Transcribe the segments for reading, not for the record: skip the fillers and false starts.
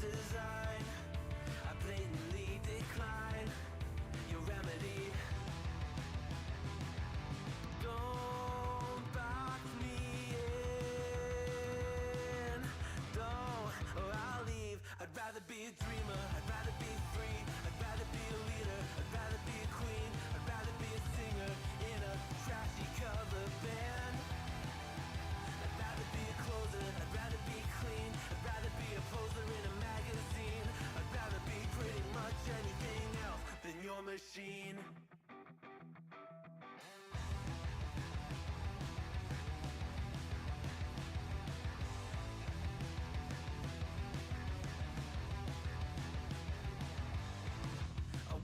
design. I blatantly decline your remedy. Don't box me in, don't, or I'll leave. I'd rather be a dreamer, I'd rather be free, I'd rather be a leader, I'd rather be a queen, I'd rather be a singer in a trashy cover band. I'd rather be a closer, I'd rather be clean, I'd rather be a poser in a magazine. I'd rather be pretty much anything else than your machine.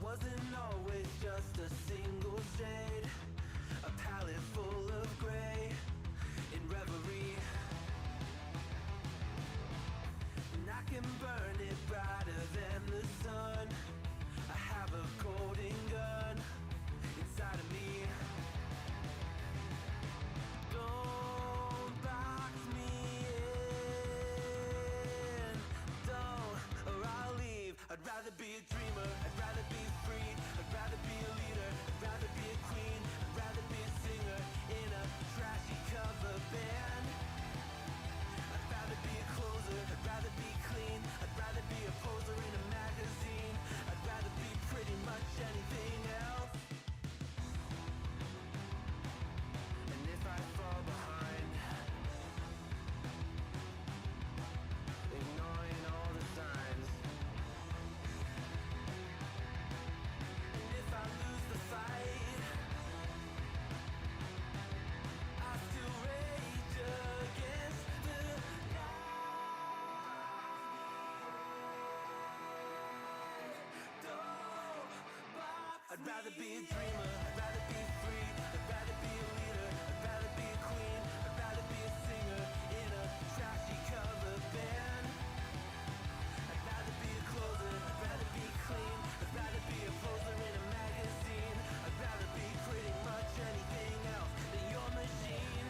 Wasn't always just a single shade, a palette full of gray in reverie. And I can burn it brighter than the sun. I have a golden gun inside of me. Don't box me in, don't, or I'll leave. I'd rather be a dreamer, I'd rather be free, I'd rather be a leader, I'd rather be a queen, I'd rather be a singer in a trashy cover band. I'd rather be a closer, I'd rather be clean, I'd rather be a poser in a magazine. I'd rather be pretty much anything else. And if I fall behind, ignoring all the signs, if I lose the fight, I still rage against the night. Don't box I'd rather be a dreamer, I'd rather be free, I'd rather be a leader, I'd rather be a queen, I'd rather be a singer in a trashy cover band. I'd rather be a closer, I'd rather be clean, I'd rather be a poser in a magazine. I'd rather be pretty much anything else than your machine.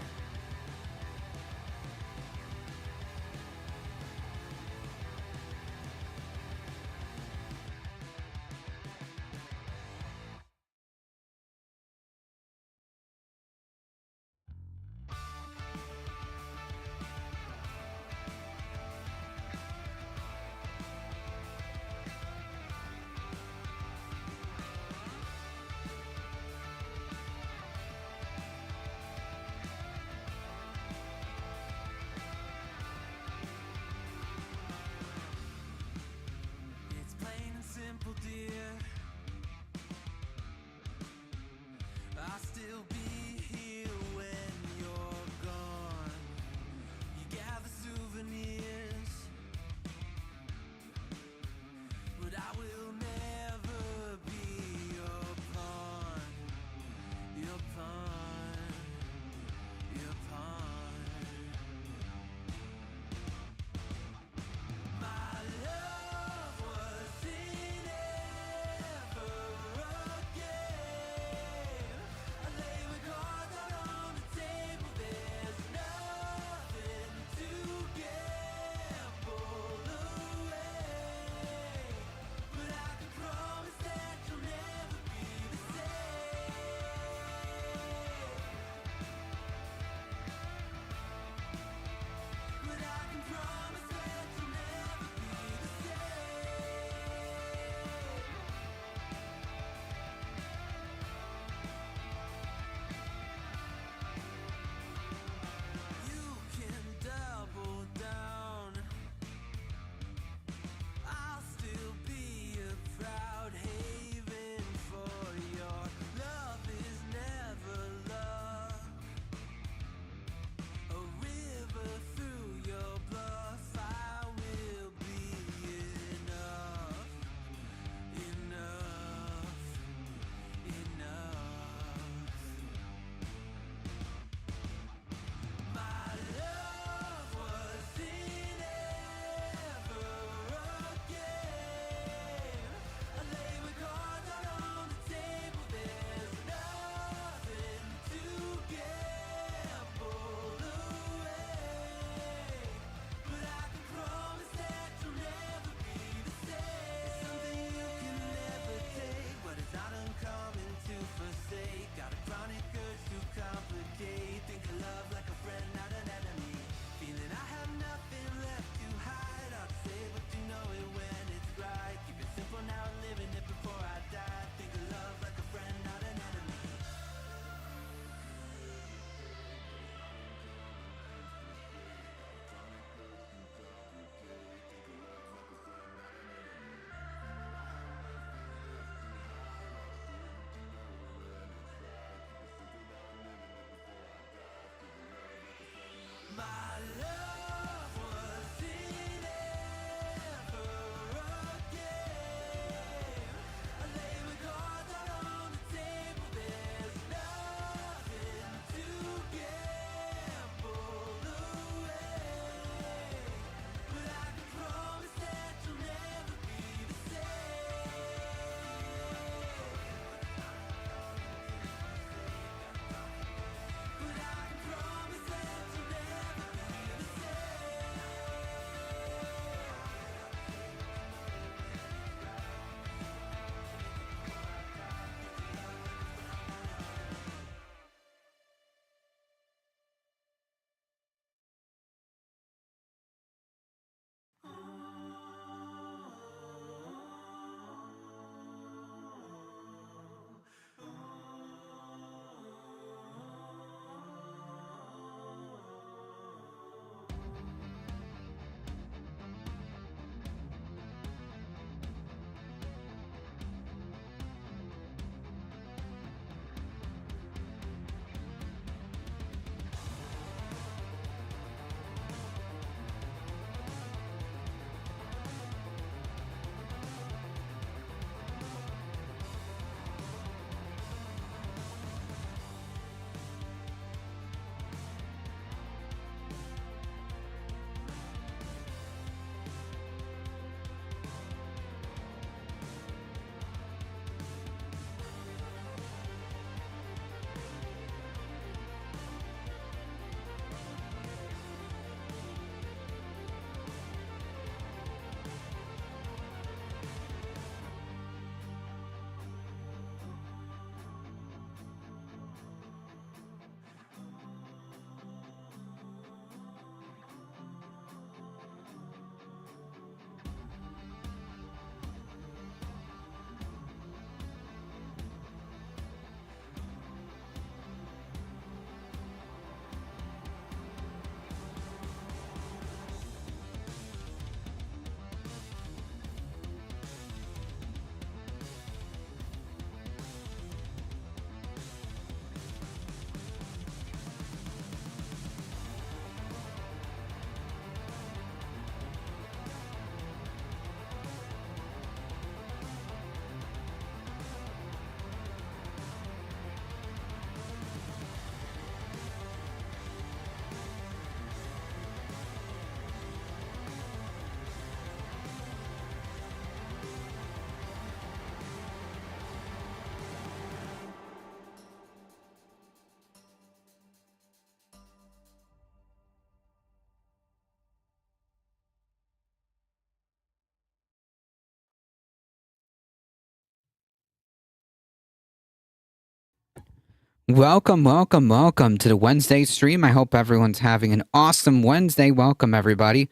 Welcome to the Wednesday stream. I hope everyone's having an awesome Wednesday. Welcome, everybody.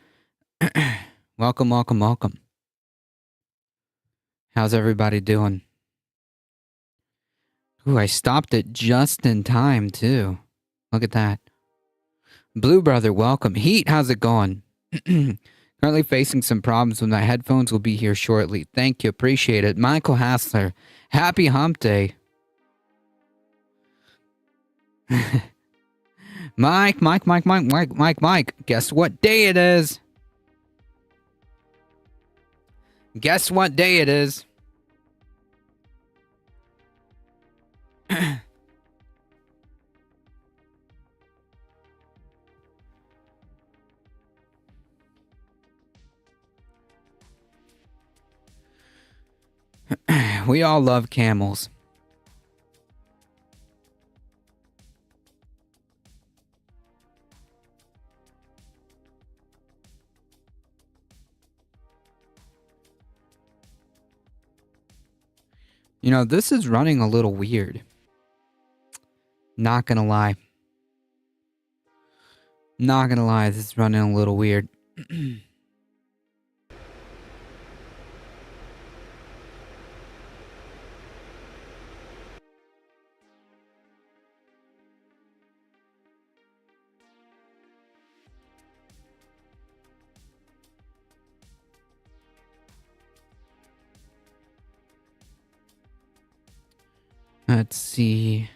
welcome. How's everybody doing? Ooh, I stopped it just in time, too. Look at that. Blue Brother, welcome. Heat, how's it going? Currently facing some problems with my headphones. Will be here shortly. Thank you. Appreciate it. Michael Hassler, happy hump day. Mike. Guess what day it is? Guess what day it is? We all love camels. You know, this is running a little weird. Not gonna lie. Not gonna lie, this is running a little weird. Let's see.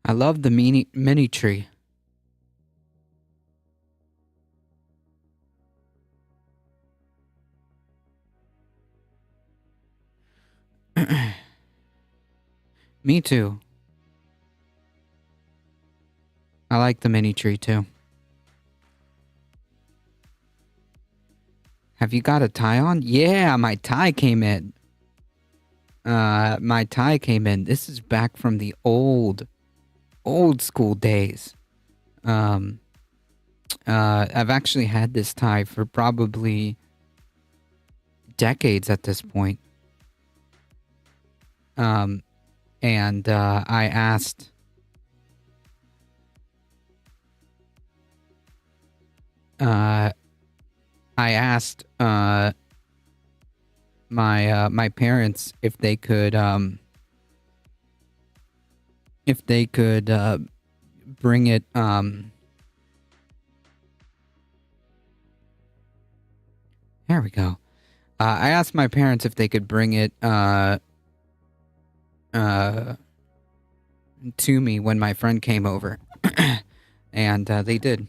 I love the mini tree. Me too. I like the mini tree too. Have you got a tie on? Yeah, my tie came in. My tie came in. This is back from the old school days. I've actually had this tie for probably decades at this point. And I asked my parents if they could bring it there we go. I asked my parents if they could bring it to me when my friend came over. And they did.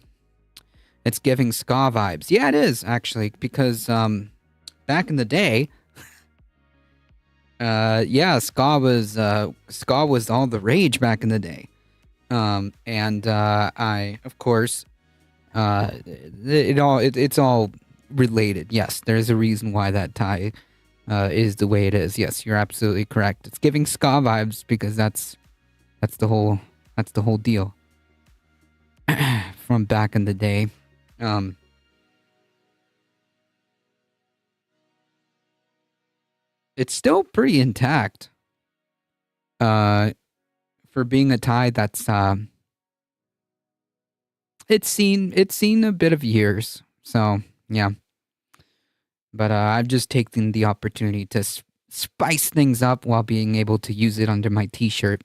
It's giving ska vibes. Yeah, it is actually because back in the day ska was all the rage back in the day. And I of course it's all related. Yes, there's a reason why that tie is the way it is. Yes, you're absolutely correct. It's giving ska vibes because that's the whole deal from back in the day. It's still pretty intact. For being a tie that's it's seen a bit of years. So, yeah. But I've just taken the opportunity to spice things up while being able to use it under my t-shirt.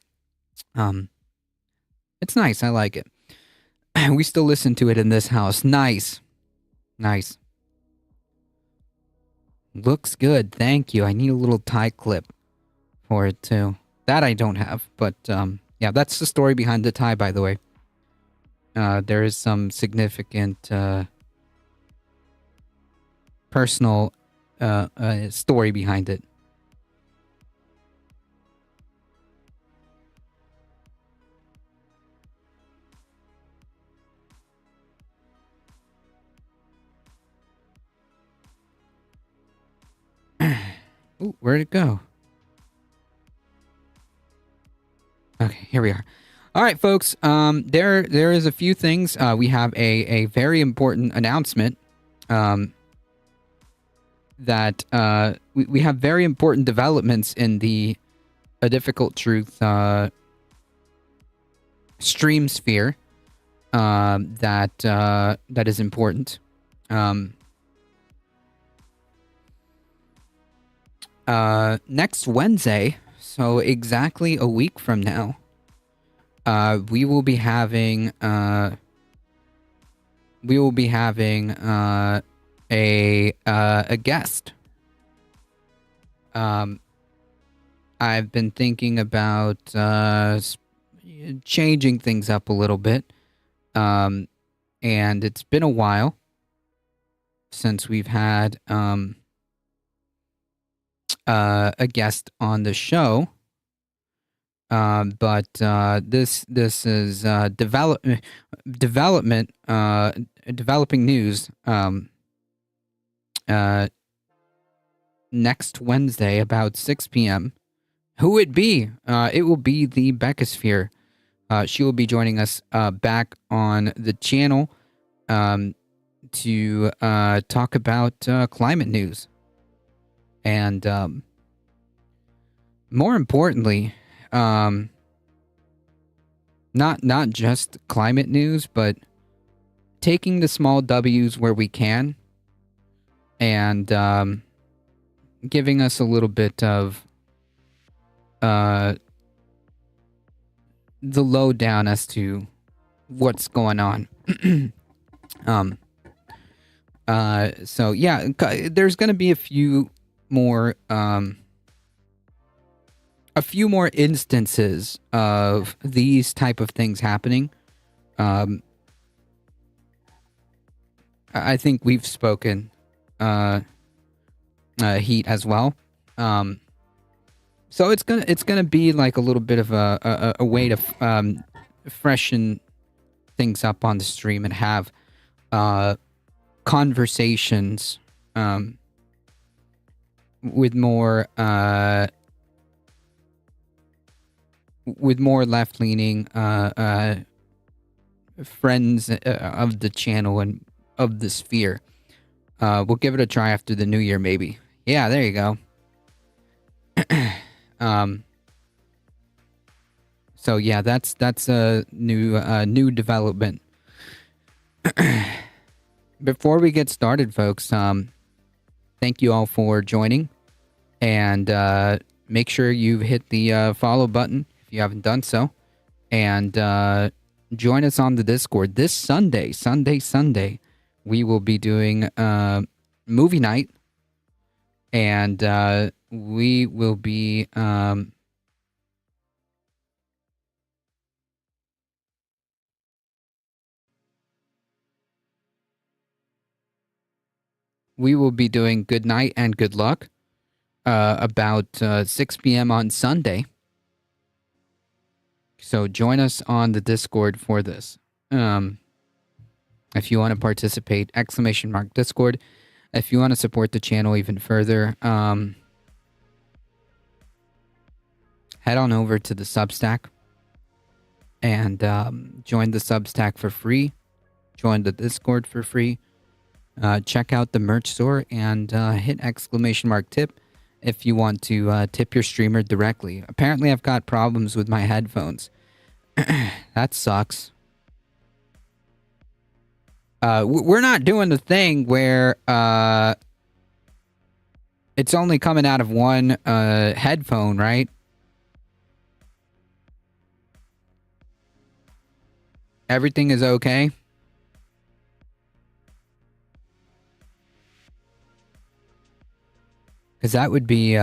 It's nice. I like it. We still listen to it in this house. Nice. Looks good. Thank you. I need a little tie clip for it too. That I don't have, but yeah, that's the story behind the tie, by the way. There is some significant personal story behind it. Ooh, where'd it go? Okay, here we are. All right, folks. There is a few things. We have a very important announcement. That we have very important developments in the A Difficult Truth stream sphere. That is important. Next Wednesday, so exactly a week from now, we will be having a guest. I've been thinking about changing things up a little bit. And it's been a while since we've had a guest on the show. But this is developing news. Next Wednesday about 6 p.m. Who it be? It will be the Beckosphere. She will be joining us back on the channel to talk about climate news. And more importantly, not just climate news, but taking the small W's where we can and giving us a little bit of the lowdown as to what's going on. So yeah, there's gonna be a few more instances of these type of things happening. I think we've spoken Heat as well. So it's gonna be like a little bit of a way to freshen things up on the stream and have conversations with more left leaning friends of the channel and of the sphere. We'll give it a try after the new year, maybe. Yeah, there you go. So yeah, that's a new development. Before we get started, folks, thank you all for joining, and make sure you hit the follow button if you haven't done so, and join us on the Discord this Sunday. We will be doing movie night, and we will be doing Good Night and Good Luck about 6 p.m. on Sunday. So join us on the Discord for this. If you want to participate, !Discord. If you want to support the channel even further, head on over to the Substack and join the Substack for free. Join the Discord for free. Check out the merch store and hit !tip if you want to tip your streamer directly. Apparently, I've got problems with my headphones. That sucks. We're not doing the thing where it's only coming out of one headphone, right? Everything is okay? Because that would be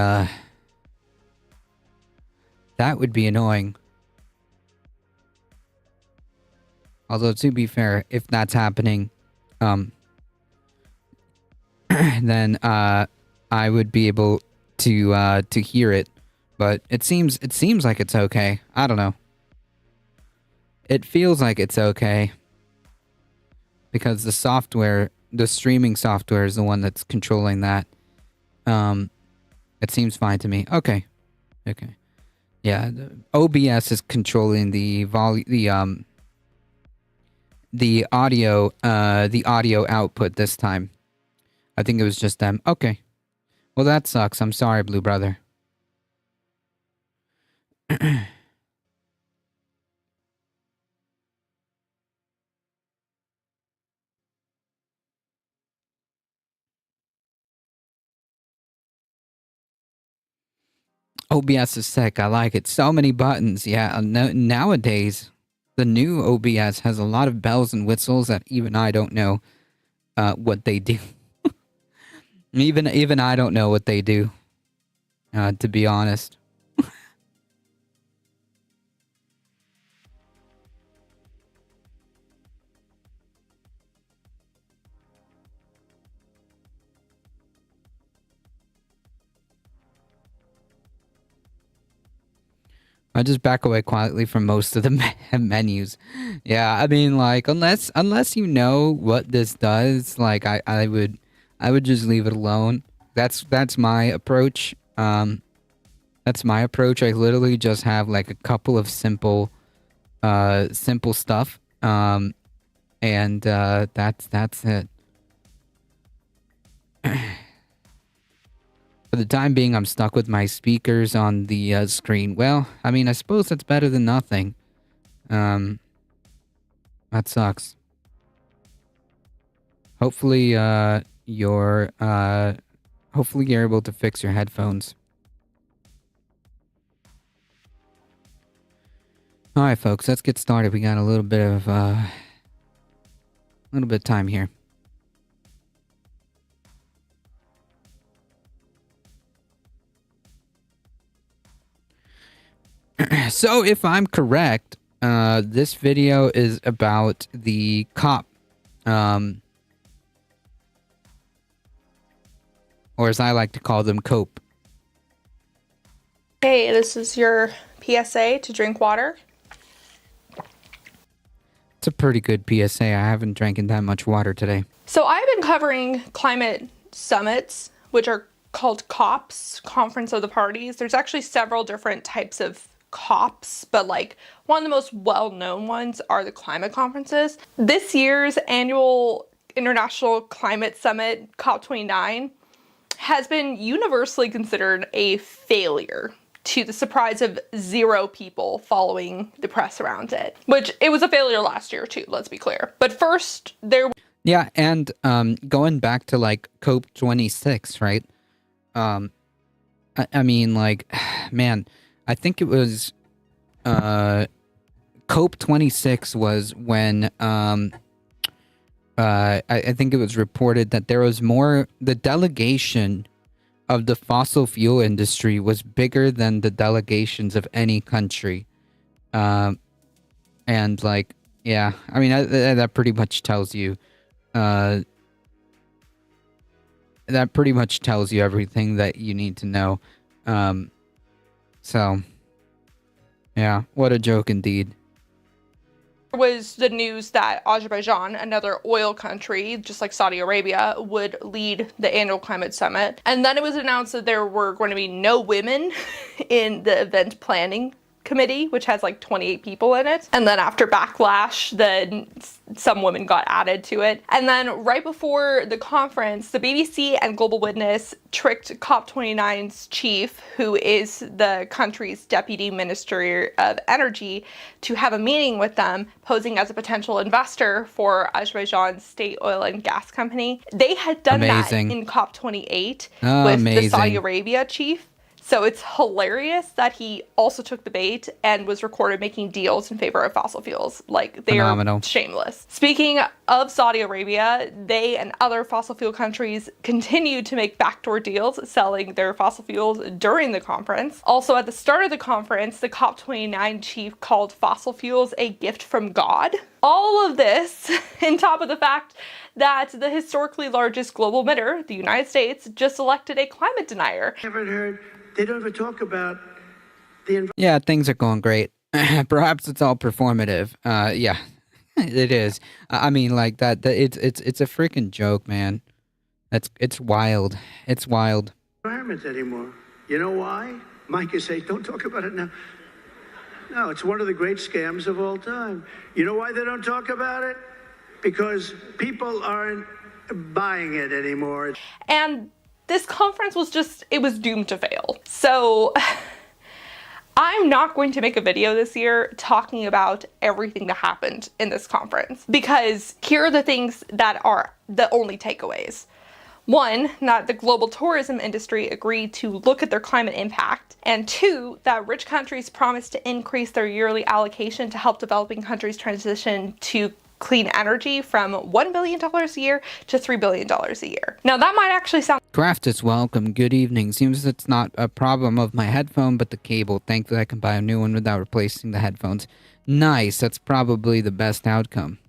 annoying. Although, to be fair, if that's happening, then I would be able to hear it. But it seems like it's okay. I don't know. It feels like it's okay because the software, the streaming software, is the one that's controlling that. It seems fine to me. Okay. Okay. Yeah, the OBS is controlling the the audio output this time. I think it was just them. Okay. Well, that sucks. I'm sorry, Blue Brother. OBS is sick. I like it. So many buttons. Yeah, nowadays, the new OBS has a lot of bells and whistles that even I don't know what they do. Even I don't know what they do, to be honest. I just back away quietly from most of the menus. Yeah, I mean, like, unless you know what this does, like, I would just leave it alone. That's my approach. That's my approach. I literally just have like a couple of simple stuff. And that's it. For the time being, I'm stuck with my speakers on the screen. Well, I mean, I suppose that's better than nothing. That sucks. Hopefully, hopefully you're able to fix your headphones. All right, folks, let's get started. We got a little bit of time here. So, if I'm correct, this video is about the COP, or as I like to call them, COPE. Hey, this is your PSA to drink water. It's a pretty good PSA. I haven't drank that much water today. So I've been covering climate summits, which are called COPs, Conference of the Parties. There's actually several different types of COPs, but like one of the most well-known ones are the climate conferences. This year's annual International Climate Summit, COP29, has been universally considered a failure, to the surprise of 0 people following the press around it. Which, it was a failure last year too, let's be clear. But first, Yeah, and going back to like COP26, right? I mean, like, man, I think it was COP26 was when I think it was reported that there was the delegation of the fossil fuel industry was bigger than the delegations of any country. And like, yeah, I mean, that pretty much tells you, that pretty much tells you everything that you need to know. So, yeah, what a joke indeed. was the news that Azerbaijan, another oil country, just like Saudi Arabia, would lead the annual climate summit. And then it was announced that there were going to be no women in the event planning committee, which has like 28 people in it. And then after backlash, then some women got added to it. And then right before the conference, the BBC and Global Witness tricked COP29's chief, who is the country's deputy minister of energy, to have a meeting with them, posing as a potential investor for Azerbaijan's state oil and gas company. They had done Amazing. that in COP28 Oh, with amazing. the Saudi Arabia chief. So it's hilarious that he also took the bait and was recorded making deals in favor of fossil fuels. Like, they Phenomenal. are shameless. Speaking of Saudi Arabia, they and other fossil fuel countries continue to make backdoor deals selling their fossil fuels during the conference. Also, at the start of the conference, the COP29 chief called fossil fuels a gift from God. All of this, on top of the fact that the historically largest global emitter, the United States, just elected a climate denier. Haven't heard. They don't ever talk about the Yeah, things are going great. Perhaps it's all performative. Yeah, it is. I mean, like that. It's a freaking joke, man. It's wild. It's wild. environment anymore. You know why? Mike, you say, don't talk about it now. No, it's one of the great scams of all time. You know why they don't talk about it? Because people aren't buying it anymore. And this conference was it was doomed to fail. So I'm not going to make a video this year talking about everything that happened in this conference, because here are the things that are the only takeaways. One, that the global tourism industry agreed to look at their climate impact. And two, that rich countries promised to increase their yearly allocation to help developing countries transition to clean energy from $1 billion a year to $3 billion a year. Now that might actually sound... Craft is welcome. Good evening. Seems it's not a problem of my headphone, but the cable. Thankfully, I can buy a new one without replacing the headphones. Nice. That's probably the best outcome.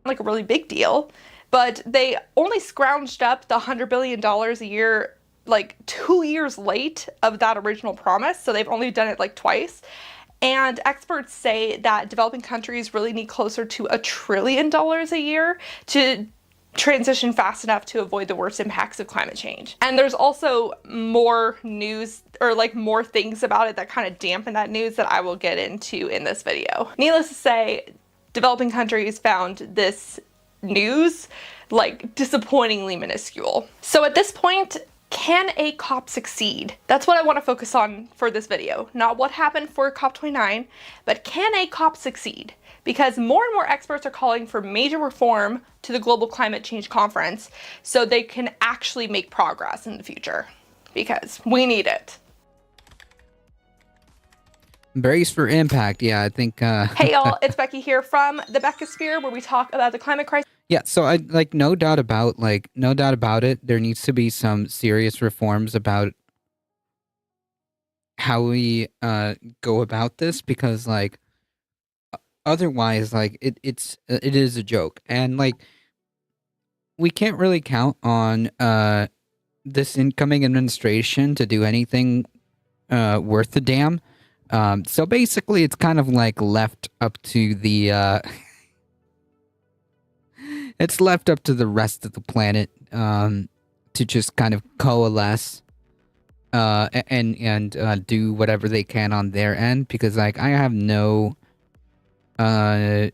like a really big deal. But they only scrounged up the $100 billion a year like 2 years late of that original promise. So they've only done it like twice. And experts say that developing countries really need closer to $1 trillion a year to transition fast enough to avoid the worst impacts of climate change. And there's also more news, or like more things about it that kind of dampen that news that I will get into in this video. Needless to say, developing countries found this news like disappointingly minuscule. So at this point, can a COP succeed? That's what I want to focus on for this video. Not what happened for COP29, but can a COP succeed? Because more and more experts are calling for major reform to the Global Climate Change Conference so they can actually make progress in the future. Because we need it. Brace for impact. Yeah, I think... Hey y'all, it's Becky here from the Beckosphere, where we talk about the climate crisis. Yeah, so I no doubt about it. There needs to be some serious reforms about how we go about this, because like otherwise, like it is a joke, and like we can't really count on this incoming administration to do anything worth a damn. So basically, it's kind of like left up to the. It's left up to the rest of the planet to just kind of coalesce and do whatever they can on their end, because like I have no I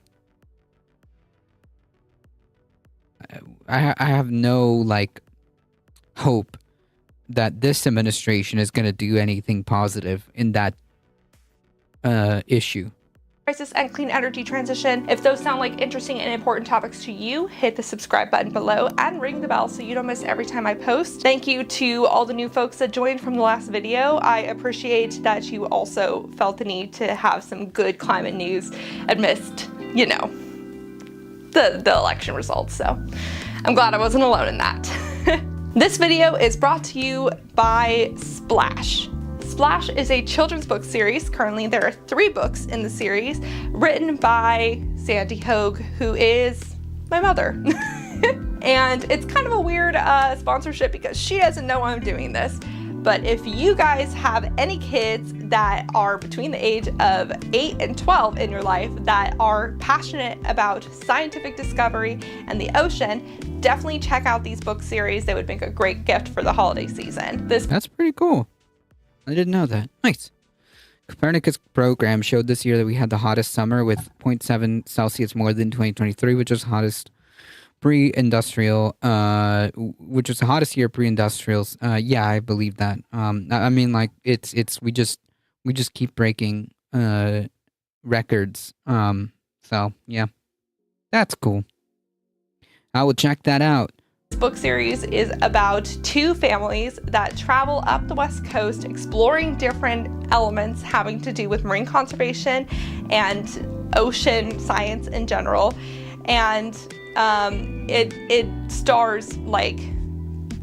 have no like hope that this administration is going to do anything positive in that issue. Crisis and clean energy transition. If those sound like interesting and important topics to you, hit the subscribe button below and ring the bell so you don't miss every time I post. Thank you to all the new folks that joined from the last video. I appreciate that you also felt the need to have some good climate news amidst, you know, the election results. So I'm glad I wasn't alone in that. This video is brought to you by Splash. Splash is a children's book series. Currently, there are 3 books in the series written by Sandy Hogue, who is my mother. And it's kind of a weird sponsorship because she doesn't know I'm doing this. But if you guys have any kids that are between the age of 8 and 12 in your life that are passionate about scientific discovery and the ocean, definitely check out these book series. They would make a great gift for the holiday season. That's pretty cool. I didn't know that. Nice. Copernicus program showed this year that we had the hottest summer with 0.7 Celsius more than 2023, which is hottest pre-industrial, which was the hottest year pre-industrials. Yeah, I believe that. I mean, like we just keep breaking records. So yeah, that's cool. I will check that out. This book series is about 2 families that travel up the West Coast exploring different elements having to do with marine conservation and ocean science in general. And it stars like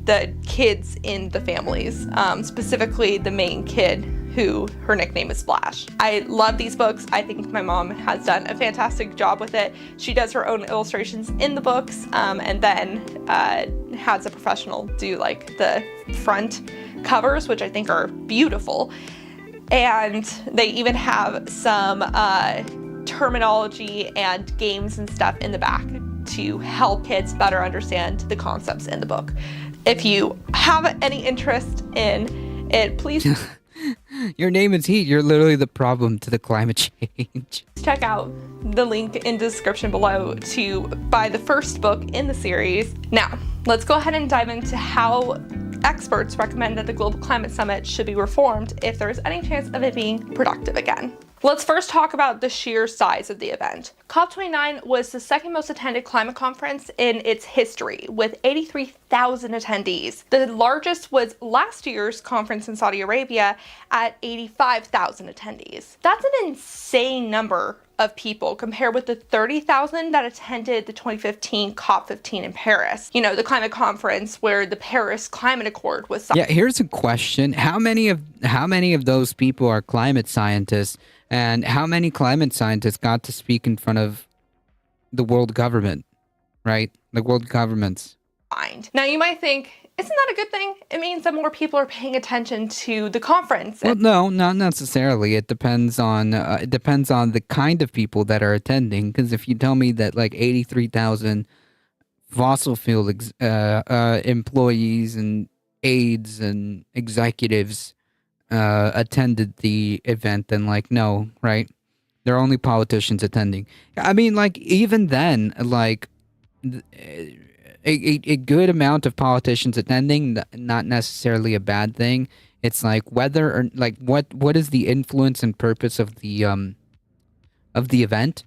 the kids in the families, specifically the main kid, who her nickname is Splash. I love these books. I think my mom has done a fantastic job with it. She does her own illustrations in the books, and then has a professional do like the front covers, which I think are beautiful. And they even have some terminology and games and stuff in the back to help kids better understand the concepts in the book. If you have any interest in Please Your name is Heat. You're literally the problem to the climate change. check out the link in the description below to buy the first book in the series. Now, let's go ahead and dive into how experts recommend that the Global Climate Summit should be reformed if there is any chance of it being productive again. Let's first talk about the sheer size of the event. COP29 was the second most attended climate conference in its history, with 83,000 attendees. The largest was last year's conference in Saudi Arabia at 85,000 attendees. That's an insane number of people compared with the 30,000 that attended the 2015 COP15 in Paris. You know, the climate conference where the Paris Climate Accord was signed. Yeah, here's a question. How many of those people are climate scientists? And how many climate scientists got to speak in front of the world government, right? The world governments. Now you might think, isn't that a good thing? It means that more people are paying attention to the conference. Well, no, not necessarily. It depends on the kind of people that are attending. Because if you tell me that like 83,000 fossil fuel employees and aides and executives attended the event, then like no, right? There are only politicians attending. I mean, like even then, like a good amount of politicians attending, not necessarily a bad thing. It's like whether or like what is the influence and purpose of the event.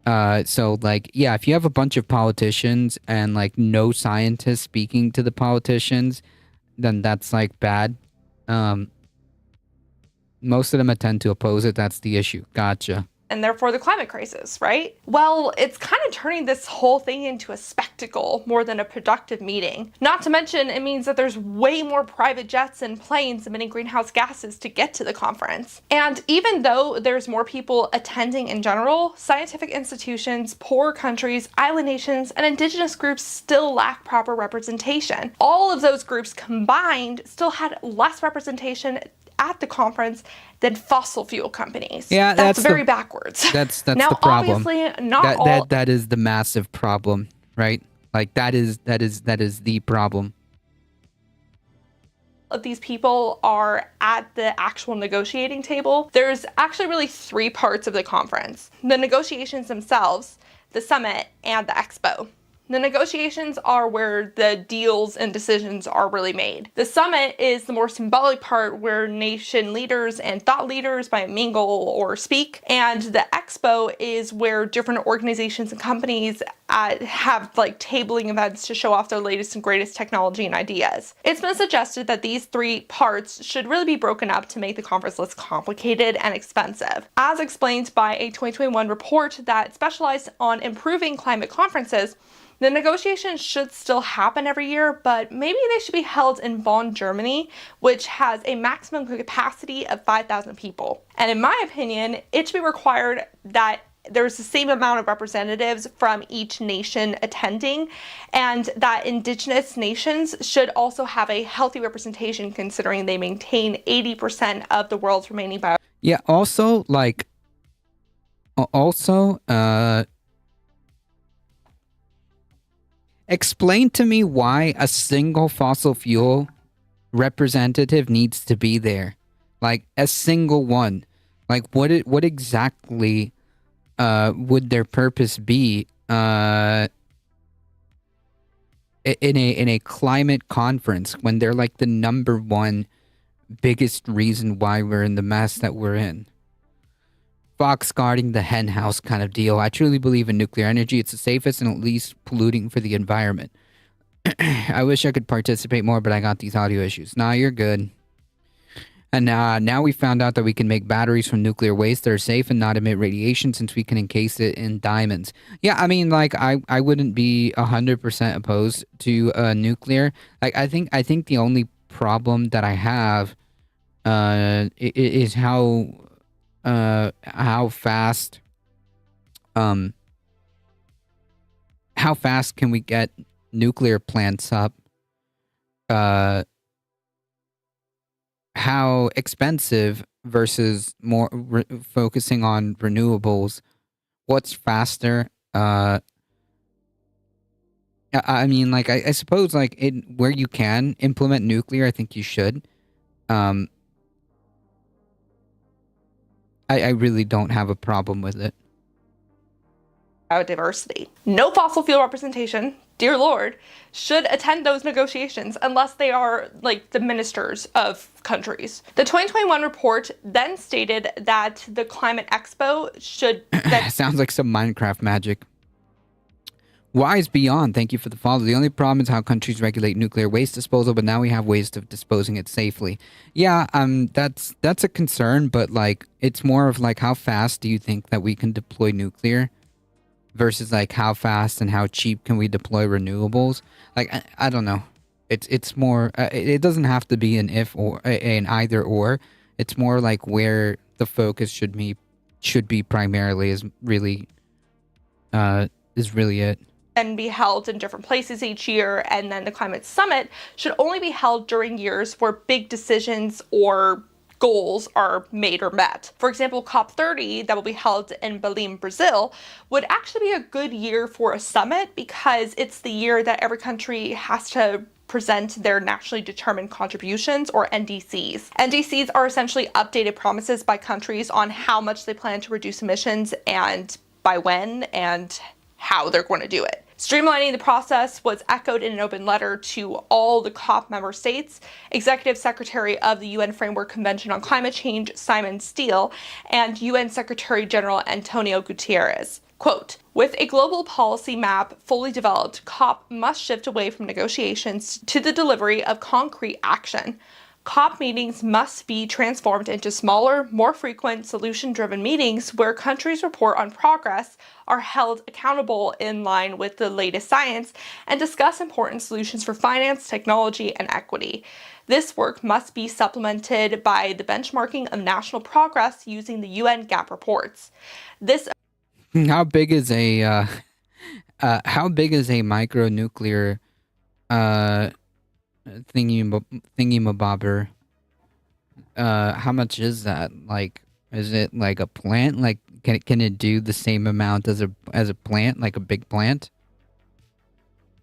So like yeah, if you have a bunch of politicians and like no scientists speaking to the politicians, then that's like bad. Most of them tend to oppose it. That's the issue. Gotcha. And therefore the climate crisis, right? Well, it's kind of turning this whole thing into a spectacle more than a productive meeting. Not to mention, it means that there's way more private jets and planes emitting greenhouse gases to get to the conference. And even though there's more people attending in general, scientific institutions, poor countries, island nations, and indigenous groups still lack proper representation. All of those groups combined still had less representation at the conference than fossil fuel companies. Yeah, that's very backwards. That's now, the problem. Obviously, not all that is the massive problem, right? Like that is the problem. of these people are at the actual negotiating table. There's actually really three parts of the conference: the negotiations themselves, the summit, and the expo. The negotiations are where the deals and decisions are really made. The summit is the more symbolic part where nation leaders and thought leaders might mingle or speak. And the expo is where different organizations and companies have like tabling events to show off their latest and greatest technology and ideas. It's been suggested that these three parts should really be broken up to make the conference less complicated and expensive. As explained by a 2021 report that specialized on improving climate conferences, the negotiations should still happen every year, but maybe they should be held in Bonn, Germany, which has a maximum capacity of 5,000 people. And in my opinion, it should be required that there's the same amount of representatives from each nation attending, and that indigenous nations should also have a healthy representation considering they maintain 80% of the world's remaining bio. Yeah, also, explain to me why a single fossil fuel representative needs to be there. Like, a single one. Like, what exactly would their purpose be in a climate conference when they're like the number one biggest reason why we're in the mess that we're in? Fox guarding the hen house kind of deal. I truly believe in nuclear energy. It's the safest and least polluting for the environment. I wish I could participate more, but I got these audio issues. Nah, you're good. And now we found out that we can make batteries from nuclear waste that are safe and not emit radiation since we can encase it in diamonds. Yeah, I mean, like, I wouldn't be 100% opposed to nuclear. Like, I think the only problem that I have is how fast can we get nuclear plants up? How expensive versus more focusing on renewables? What's faster? I mean, like, I suppose, like, where you can implement nuclear, I think you should. um, I really don't have a problem with it. Biodiversity. No fossil fuel representation, dear Lord, should attend those negotiations unless they are like the ministers of countries. The 2021 report then stated that the Climate Expo should... Sounds like some Minecraft magic. Wise Beyond, thank you for the follow. The only problem is how countries regulate nuclear waste disposal, but now we have ways of disposing it safely. Yeah, that's a concern, but like it's more of like how fast do you think that we can deploy nuclear versus like how fast and how cheap can we deploy renewables? Like I don't know. It's more it doesn't have to be an if or an either or. It's more like where the focus should be primarily is really it. And be held in different places each year, and then the climate summit should only be held during years where big decisions or goals are made or met. For example, COP30 that will be held in Belém, Brazil, would actually be a good year for a summit because it's the year that every country has to present their nationally determined contributions, or NDCs. NDCs are essentially updated promises by countries on how much they plan to reduce emissions and by when and how they're going to do it. Streamlining the process was echoed in an open letter to all the COP member states. Executive Secretary of the UN Framework Convention on Climate Change, Simon Steele, and UN Secretary General Antonio Guterres. Quote, with a global policy map fully developed, COP must shift away from negotiations to the delivery of concrete action. COP meetings must be transformed into smaller, more frequent, solution-driven meetings where countries report on progress, are held accountable in line with the latest science, and discuss important solutions for finance, technology, and equity. This work must be supplemented by the benchmarking of national progress using the UN GAP reports. How big is a micronuclear thingy-mabobber? How much is that? Like, is it like a plant? Like, can it do the same amount as a plant, like a big plant?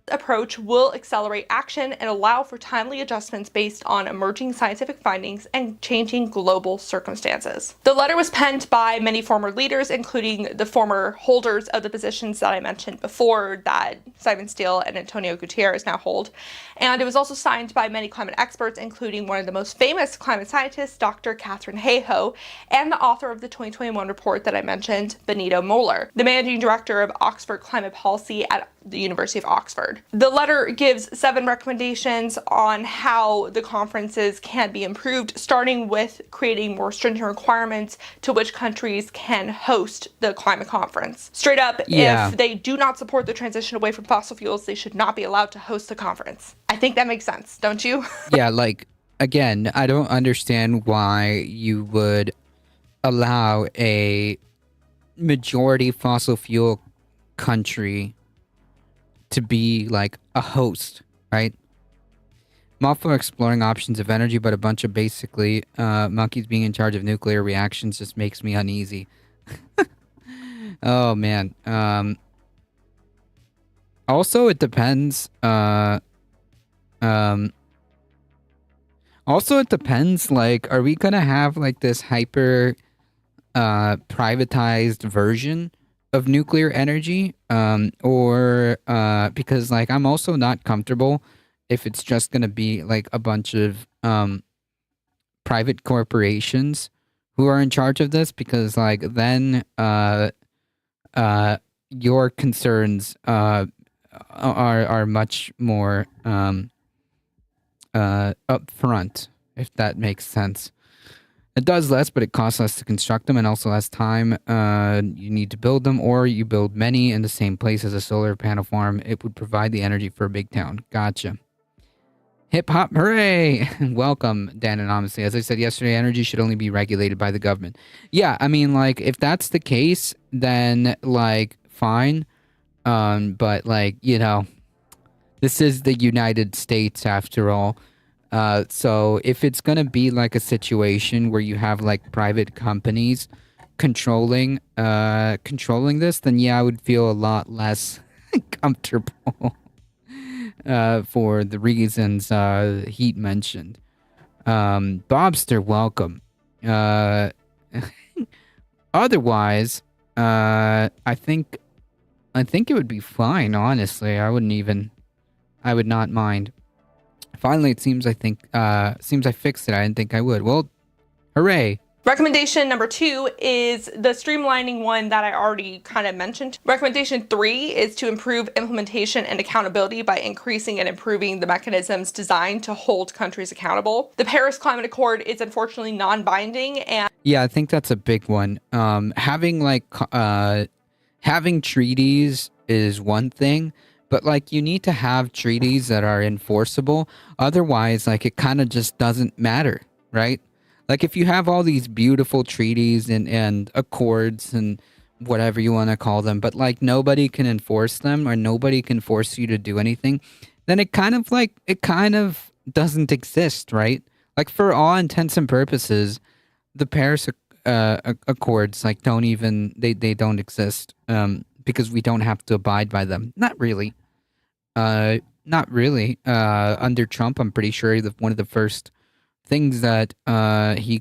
Approach will accelerate action and allow for timely adjustments based on emerging scientific findings and changing global circumstances. The letter was penned by many former leaders, including the former holders of the positions that I mentioned before that Simon Steele and Antonio Guterres now hold. And it was also signed by many climate experts, including one of the most famous climate scientists, Dr. Katharine Hayhoe, and the author of the 2021 report that I mentioned, Benito Moller, the managing director of Oxford Climate Policy at the University of Oxford. The letter gives 7 recommendations on how the conferences can be improved, starting with creating more stringent requirements to which countries can host the climate conference. Straight up, if they do not support the transition away from fossil fuels, they should not be allowed to host the conference. I think that makes sense, don't you? Yeah, like, again, I don't understand why you would allow a majority fossil fuel country to be like a host, right? I'm all for exploring options of energy, but a bunch of basically monkeys being in charge of nuclear reactions just makes me uneasy. Oh man. Also, it depends. Also, it depends. Like, are we gonna have like this hyper privatized version of nuclear energy, or because like I'm also not comfortable if it's just gonna be like a bunch of private corporations who are in charge of this, because like then your concerns are much more upfront, if that makes sense. It does less, but it costs less to construct them and also less time. You need to build them, or you build many in the same place as a solar panel farm. It would provide the energy for a big town. Gotcha. Hip hop, hooray! Welcome, Dan Anonymously. As I said yesterday, energy should only be regulated by the government. Yeah, I mean, like, if that's the case, then, like, fine. But, like, you know, this is the United States after all. So if it's going to be like a situation where you have like private companies controlling this, then yeah, I would feel a lot less comfortable for the reasons Heat mentioned. Bobster, welcome. Otherwise, I think it would be fine, honestly. I would not mind. Finally, it seems I fixed it. I didn't think I would. Well, hooray. Recommendation number 2 is the streamlining one that I already kind of mentioned. Recommendation 3 is to improve implementation and accountability by increasing and improving the mechanisms designed to hold countries accountable. The Paris Climate Accord is unfortunately non-binding, and Yeah, I think that's a big one. Having treaties is one thing, but like you need to have treaties that are enforceable. Otherwise, like it kind of just doesn't matter, right? Like if you have all these beautiful treaties and accords and whatever you want to call them, but like nobody can enforce them or nobody can force you to do anything, then it kind of doesn't exist, right? Like for all intents and purposes, the Paris Accords like don't exist because we don't have to abide by them. Not really. Not really. Under Trump, I'm pretty sure that one of the first things that he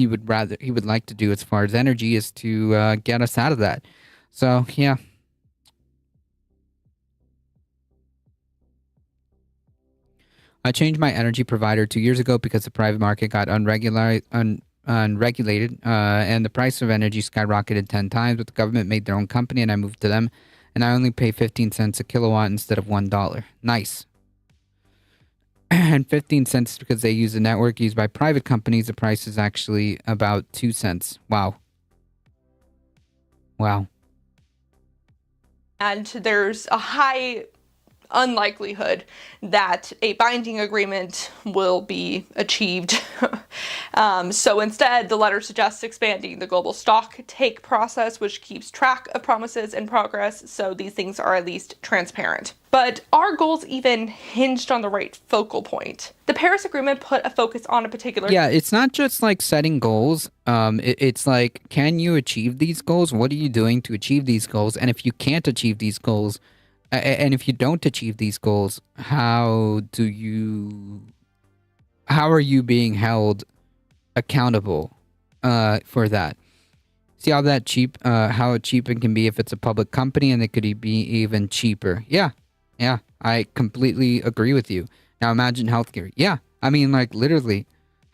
would like to do as far as energy is to get us out of that. So yeah. I changed my energy provider 2 years ago because the private market got unregulated, and the price of energy skyrocketed 10 times, but the government made their own company and I moved to them, and I only pay 15 cents a kilowatt instead of $1. Nice. And 15 cents because they use a network used by private companies. The price is actually about 2 cents. Wow. and there's a high unlikelihood that a binding agreement will be achieved. So instead, the letter suggests expanding the global stock take process, which keeps track of promises and progress, so these things are at least transparent. But are goals even hinged on the right focal point? The Paris Agreement put a focus on a particular... Yeah, it's not just like setting goals. It's like, can you achieve these goals? What are you doing to achieve these goals? And if you can't achieve these goals, and if you don't achieve these goals, how are you being held accountable for that? See how how cheap it can be if it's a public company, and it could be even cheaper. Yeah, I completely agree with you. Now imagine healthcare. Yeah, I mean, like literally,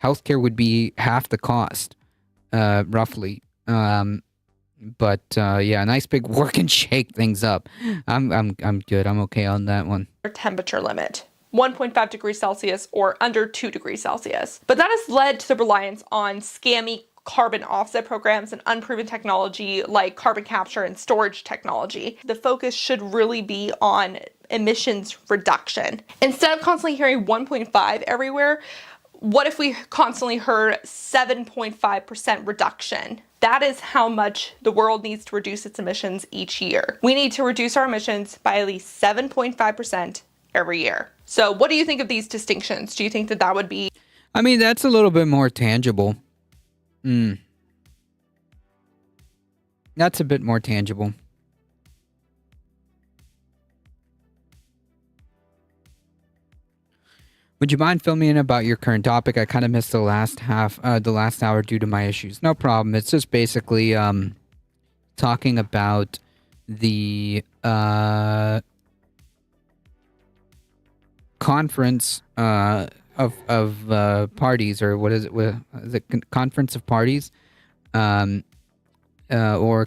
healthcare would be half the cost, roughly. But yeah, a nice big work and shake things up. I'm good. I'm okay on that one. Temperature limit, 1.5 degrees Celsius or under 2 degrees Celsius. But that has led to the reliance on scammy carbon offset programs and unproven technology like carbon capture and storage technology. The focus should really be on emissions reduction. Instead of constantly hearing 1.5 everywhere, what if we constantly heard 7.5% reduction? That is how much the world needs to reduce its emissions each year. We need to reduce our emissions by at least 7.5% every year. So what do you think of these distinctions? Do you think that that would be... I mean, that's a little bit more tangible. That's a bit more tangible. Would you mind filling me in about your current topic? I kind of missed the last hour due to my issues. No problem. It's just basically talking about the conference of parties, or what is it? Is it conference of parties, or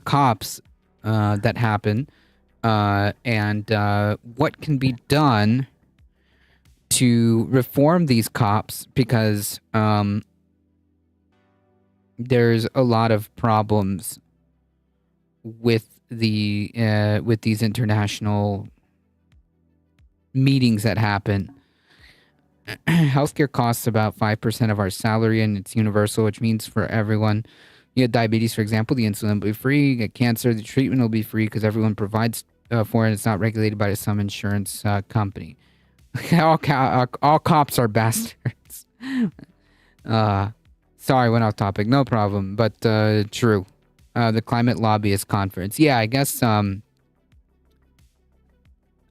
COPs that happen, and what can be done to reform these COPs, because there's a lot of problems with these international meetings that happen. Healthcare costs about 5% of our salary, and it's universal, which means for everyone. You get diabetes, for example, the insulin will be free. You get cancer, the treatment will be free because everyone provides for it. It's not regulated by some insurance company. all cops are bastards. Sorry, went off topic. No problem, but true. The Climate Lobbyist Conference. Yeah, I guess.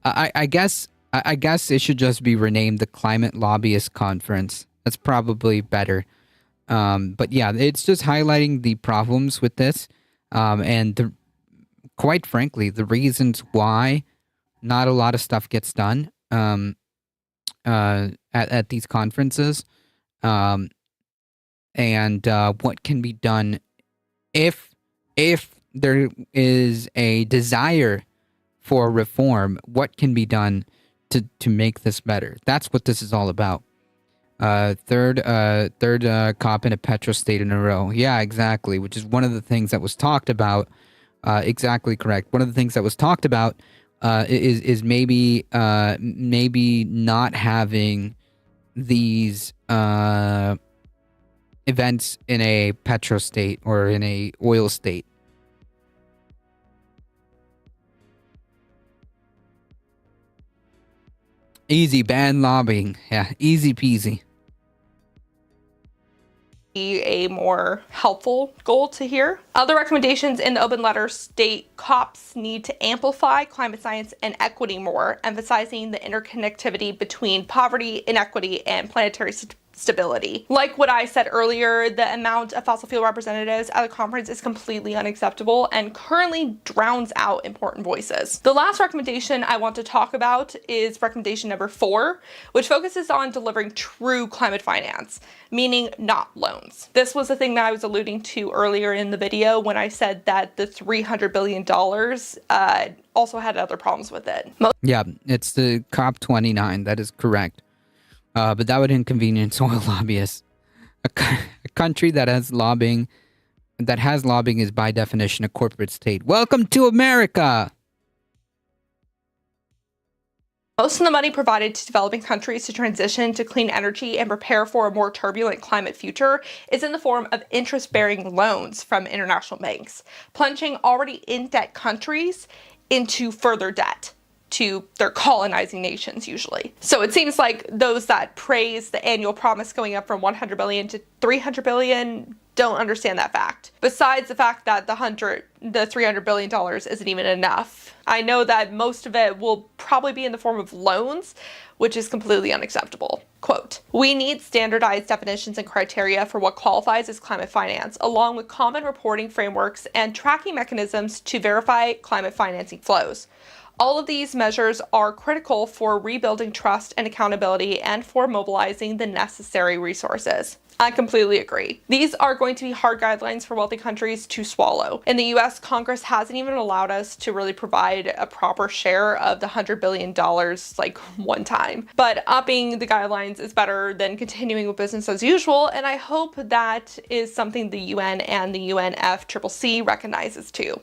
I guess it should just be renamed the Climate Lobbyist Conference. That's probably better. But yeah, it's just highlighting the problems with this, and quite frankly, the reasons why not a lot of stuff gets done at these conferences, um, and what can be done if there is a desire for reform. What can be done to make this better? That's what this is all about. Third cop in a petro state in a row. Yeah, exactly. Which is one of the things that was talked about. Exactly correct. One of the things that was talked about is maybe not having these events in a petro state or in a oil state. Easy, ban lobbying. Yeah, easy peasy. Be a more helpful goal to hear. Other recommendations in the open letter state cops need to amplify climate science and equity more, emphasizing the interconnectivity between poverty, inequity, and planetary stability. Like what I said earlier, the amount of fossil fuel representatives at the conference is completely unacceptable and currently drowns out important voices. The last recommendation I want to talk about is recommendation number 4, which focuses on delivering true climate finance, meaning not loans. This was the thing that I was alluding to earlier in the video when I said that the $300 billion also had other problems with it. Yeah, it's the COP29. That is correct. But that would inconvenience oil lobbyists. A country that has lobbying is by definition a corporate state. Welcome to America! Most of the money provided to developing countries to transition to clean energy and prepare for a more turbulent climate future is in the form of interest-bearing loans from international banks, plunging already in-debt countries into further debt to their colonizing nations usually. So it seems like those that praise the annual promise going up from 100 billion to 300 billion don't understand that fact. Besides the fact that the $300 billion isn't even enough. I know that most of it will probably be in the form of loans, which is completely unacceptable. Quote, "We need standardized definitions and criteria for what qualifies as climate finance, along with common reporting frameworks and tracking mechanisms to verify climate financing flows. All of these measures are critical for rebuilding trust and accountability and for mobilizing the necessary resources." I completely agree. These are going to be hard guidelines for wealthy countries to swallow. In the US, Congress hasn't even allowed us to really provide a proper share of the $100 billion like one time. But upping the guidelines is better than continuing with business as usual, and I hope that is something the UN and the UNFCCC recognizes too.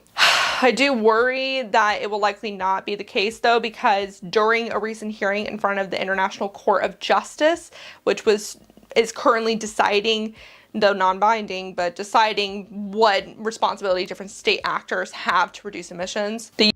I do worry that it will likely not be the case though, because during a recent hearing in front of the International Court of Justice, which is currently deciding, though non-binding, but deciding what responsibility different state actors have to reduce emissions. The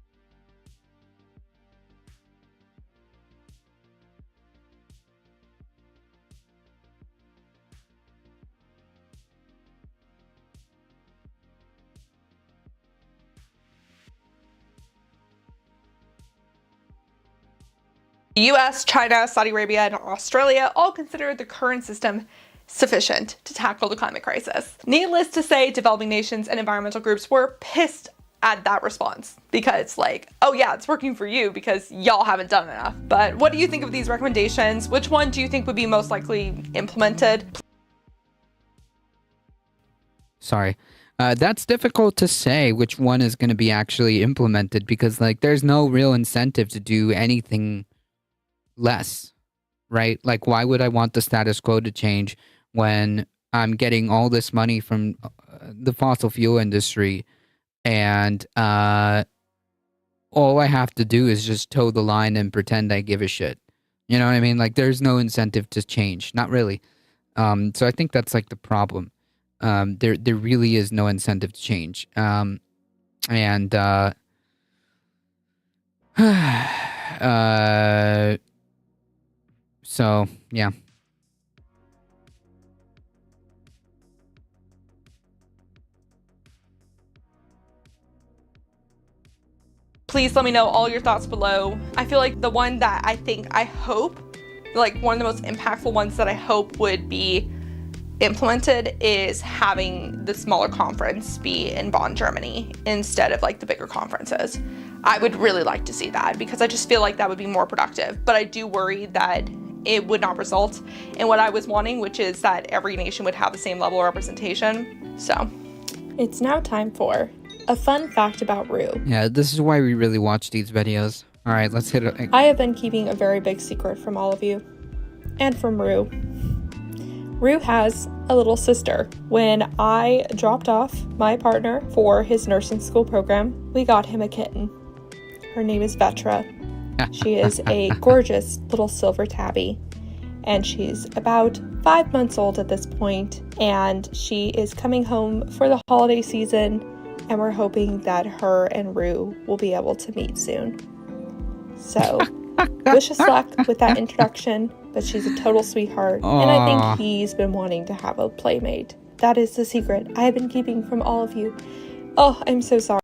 US, China, Saudi Arabia, and Australia all consider the current system sufficient to tackle the climate crisis. Needless to say, developing nations and environmental groups were pissed at that response because like, oh yeah, it's working for you because y'all haven't done enough. But what do you think of these recommendations? Which one do you think would be most likely implemented? Sorry. That's difficult to say which one is going to be actually implemented because like there's no real incentive to do anything less, right? Like why would I want the status quo to change when I'm getting all this money from the fossil fuel industry and all I have to do is just toe the line and pretend I give a shit. You know what I mean? Like there's no incentive to change, not really. So I think that's like the problem. There really is no incentive to change. So yeah. Please let me know all your thoughts below. I feel like the one that I hope like one of the most impactful ones that I hope would be implemented is having the smaller conference be in Bonn, Germany, instead of like the bigger conferences. I would really like to see that because I just feel like that would be more productive. But I do worry that it would not result in what I was wanting, which is that every nation would have the same level of representation. So it's now time for a fun fact about Rue. Yeah, this is why we really watch these videos. All right, let's hit it. I have been keeping a very big secret from all of you and from Rue. Rue has a little sister. When I dropped off my partner for his nursing school program, we got him a kitten. Her name is Vetra. She is a gorgeous little silver tabby, and she's about 5 months old at this point, and she is coming home for the holiday season, and we're hoping that her and Rue will be able to meet soon. So, wish us luck with that introduction, but she's a total sweetheart, and I think he's been wanting to have a playmate. That is the secret I have been keeping from all of you. Oh, I'm so sorry.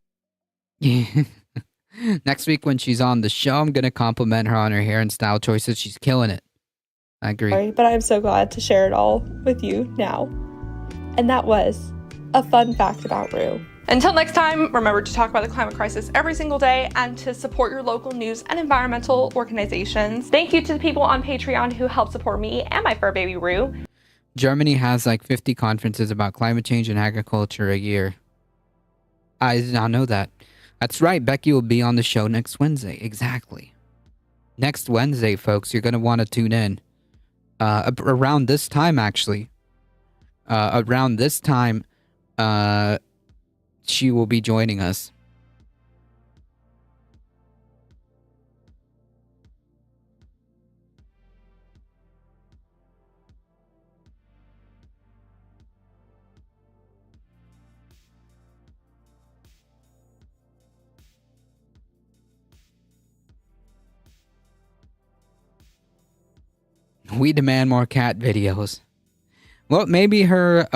Next week when she's on the show, I'm going to compliment her on her hair and style choices. She's killing it. I agree. But I'm so glad to share it all with you now. And that was a fun fact about Rue. Until next time, remember to talk about the climate crisis every single day and to support your local news and environmental organizations. Thank you to the people on Patreon who help support me and my fur baby Rue. Germany has like 50 conferences about climate change and agriculture a year. I did not know that. That's right, Becky will be on the show next Wednesday. Exactly. Next Wednesday, folks, you're going to want to tune in. Around this time, actually. Around this time, she will be joining us. We demand more cat videos. Well, maybe her,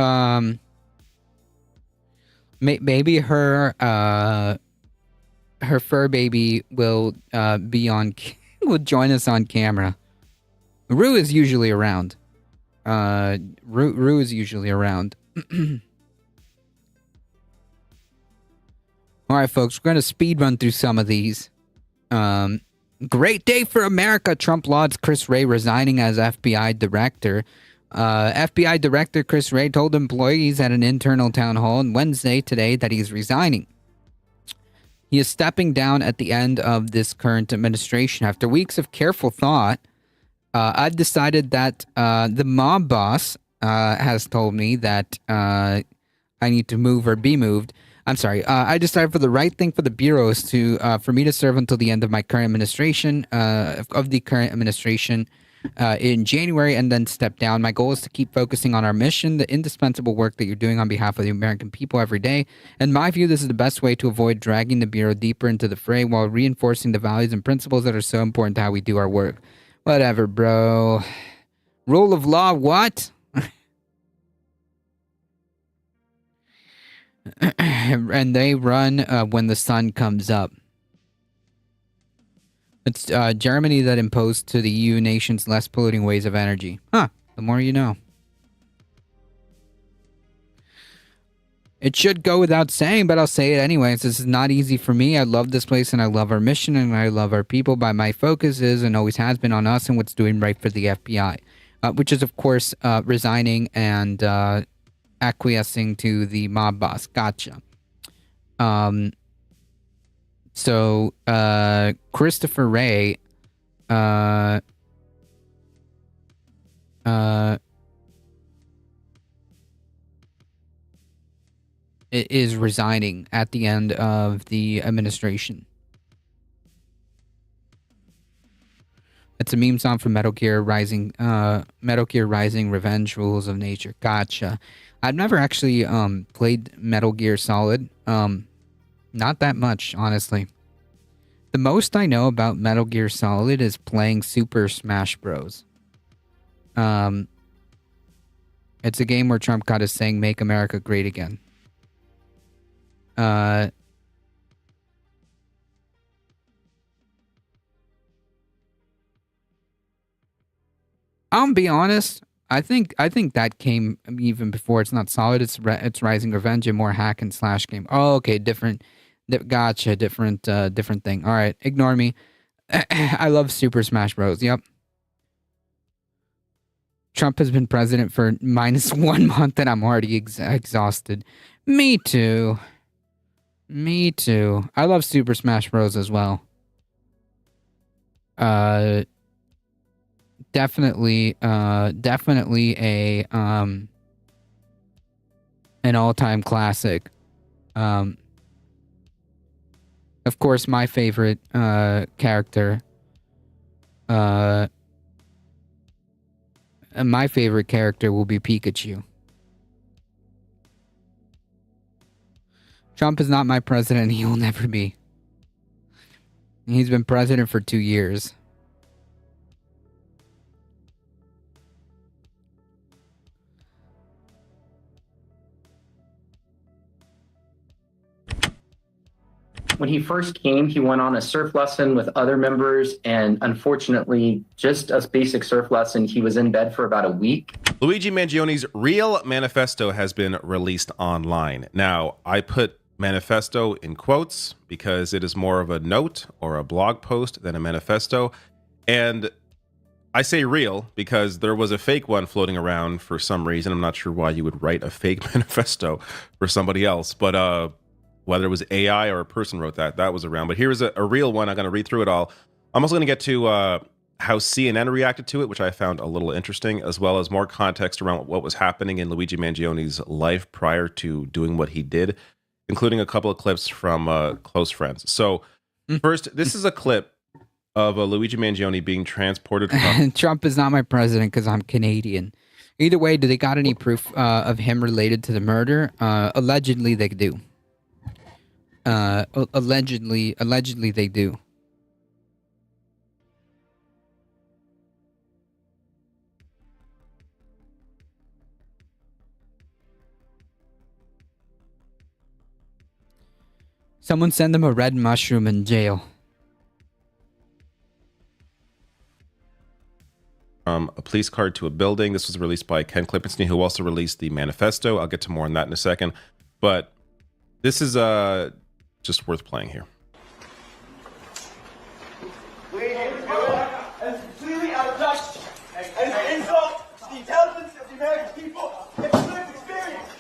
maybe her fur baby will be on, will join us on camera. Rue is usually around. Rue is usually around. All right, folks, we're going to speed run through some of these. Great day for America. Trump lauds Chris Wray resigning as FBI director. FBI director Chris Wray told employees at an internal town hall on Wednesday today that he's resigning. He is stepping down at the end of this current administration. After weeks of careful thought, I've decided that the mob boss has told me that I need to move or be moved. I'm sorry. I decided for the right thing for the bureau is to for me to serve until the end of my current administration in January and then step down. My goal is to keep focusing on our mission, the indispensable work that you're doing on behalf of the American people every day. In my view, this is the best way to avoid dragging the bureau deeper into the fray while reinforcing the values and principles that are so important to how we do our work. Whatever, bro. Rule of law, what? And they run when the sun comes up. It's Germany that imposed to the EU nations less polluting ways of energy. Huh, the more you know. It should go without saying, but I'll say it anyways. This is not easy for me. I love this place and I love our mission and I love our people, but my focus is and always has been on us and what's doing right for the FBI. Which is, of course, resigning and acquiescing to the mob boss. Gotcha. So Christopher Wray is resigning at the end of the administration. It's a meme song from Metal Gear Rising, Revenge Rules of Nature. Gotcha. I've never actually played Metal Gear Solid. Not that much, honestly. The most I know about Metal Gear Solid is playing Super Smash Bros. It's a game where Trump got us saying "Make America Great Again." I'll be honest. I think that came even before. It's not solid. It's Rising Revenge, a more hack and slash game. Oh, okay, different. Gotcha, different thing. All right, ignore me. I love Super Smash Bros. Yep. Trump has been president for minus 1 month, and I'm already exhausted. Me too. Me too. I love Super Smash Bros. As well. Definitely a an all-time classic. Of course, my favorite character. My favorite character will be Pikachu. Trump is not my president. He will never be. He's been president for 2 years. When he first came, he went on a surf lesson with other members, and unfortunately, just a basic surf lesson, he was in bed for about a week. Luigi Mangioni's real manifesto has been released online. Now, I put manifesto in quotes because it is more of a note or a blog post than a manifesto. And I say real because there was a fake one floating around for some reason. I'm not sure why you would write a fake manifesto for somebody else, but whether it was AI or a person wrote that was around. But here's a real one. I'm going to read through it all. I'm also going to get to how CNN reacted to it, which I found a little interesting, as well as more context around what was happening in Luigi Mangioni's life prior to doing what he did, including a couple of clips from close friends. So first, this is a clip of Luigi Mangione being transported from... Trump is not my president because I'm Canadian. Either way, do they got any proof of him related to the murder? Allegedly, they do. Allegedly they do. Someone send them a red mushroom in jail. From a police car to a building. This was released by Ken Klippenstein, who also released the manifesto. I'll get to more on that in a second. But this is just worth playing here. It's completely out of touch. And it's an insult to the intelligence of the American people. It's a lived experience.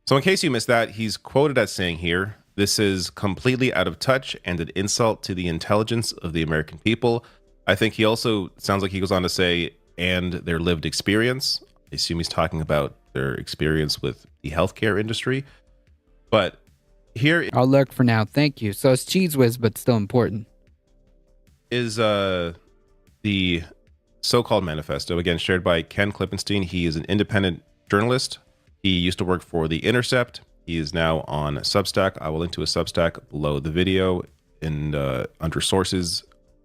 So in case you missed that, he's quoted as saying here, this is completely out of touch and an insult to the intelligence of the American people. I think he also sounds like he goes on to say, and their lived experience. I assume he's talking about their experience with the healthcare industry. But here I'll lurk for now. Thank you. So it's Cheese Whiz, but still important. Is the so-called manifesto, again, shared by Ken Klippenstein. He is an independent journalist. He used to work for The Intercept. He is now on Substack. I will link to his Substack below the video in under sources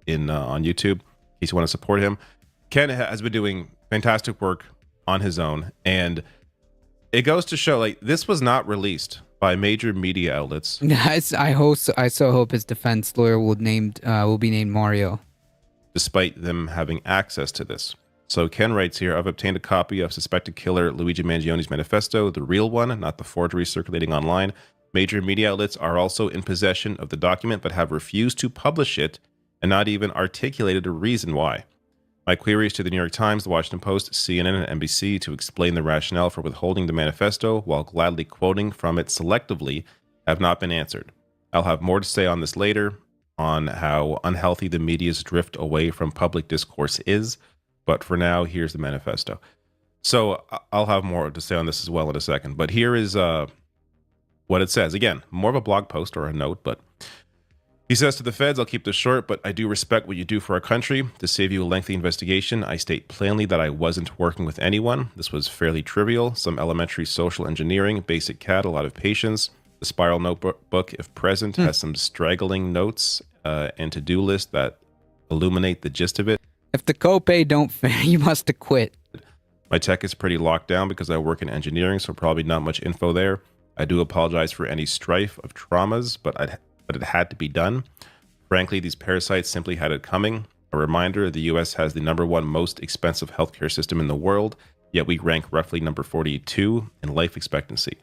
on YouTube in case you want to support him. Ken has been doing fantastic work on his own, and it goes to show, like, this was not released by major media outlets. I so hope his defense lawyer will be named Mario, despite them having access to this. So Ken writes here, I've obtained a copy of suspected killer Luigi Mangioni's manifesto, the real one, not the forgery circulating online. Major media outlets are also in possession of the document, but have refused to publish it and not even articulated a reason why. My queries to the New York Times, the Washington Post, CNN, and NBC to explain the rationale for withholding the manifesto while gladly quoting from it selectively have not been answered. I'll have more to say on this later, on how unhealthy the media's drift away from public discourse is, but for now, here's the manifesto. So I'll have more to say on this as well in a second, but here is what it says. Again, more of a blog post or a note, but he says to the feds, I'll keep this short, but I do respect what you do for our country. To save you a lengthy investigation, I state plainly that I wasn't working with anyone. This was fairly trivial, some elementary social engineering, basic CAD, a lot of patience. The spiral notebook, if present, has some straggling notes and to-do list that illuminate the gist of it. If the copay don't fit, you must have quit. My tech is pretty locked down because I work in engineering, so probably not much info there. I do apologize for any strife of traumas, but it had to be done. Frankly, these parasites simply had it coming. A reminder, the US has the number one most expensive healthcare system in the world, yet we rank roughly number 42 in life expectancy.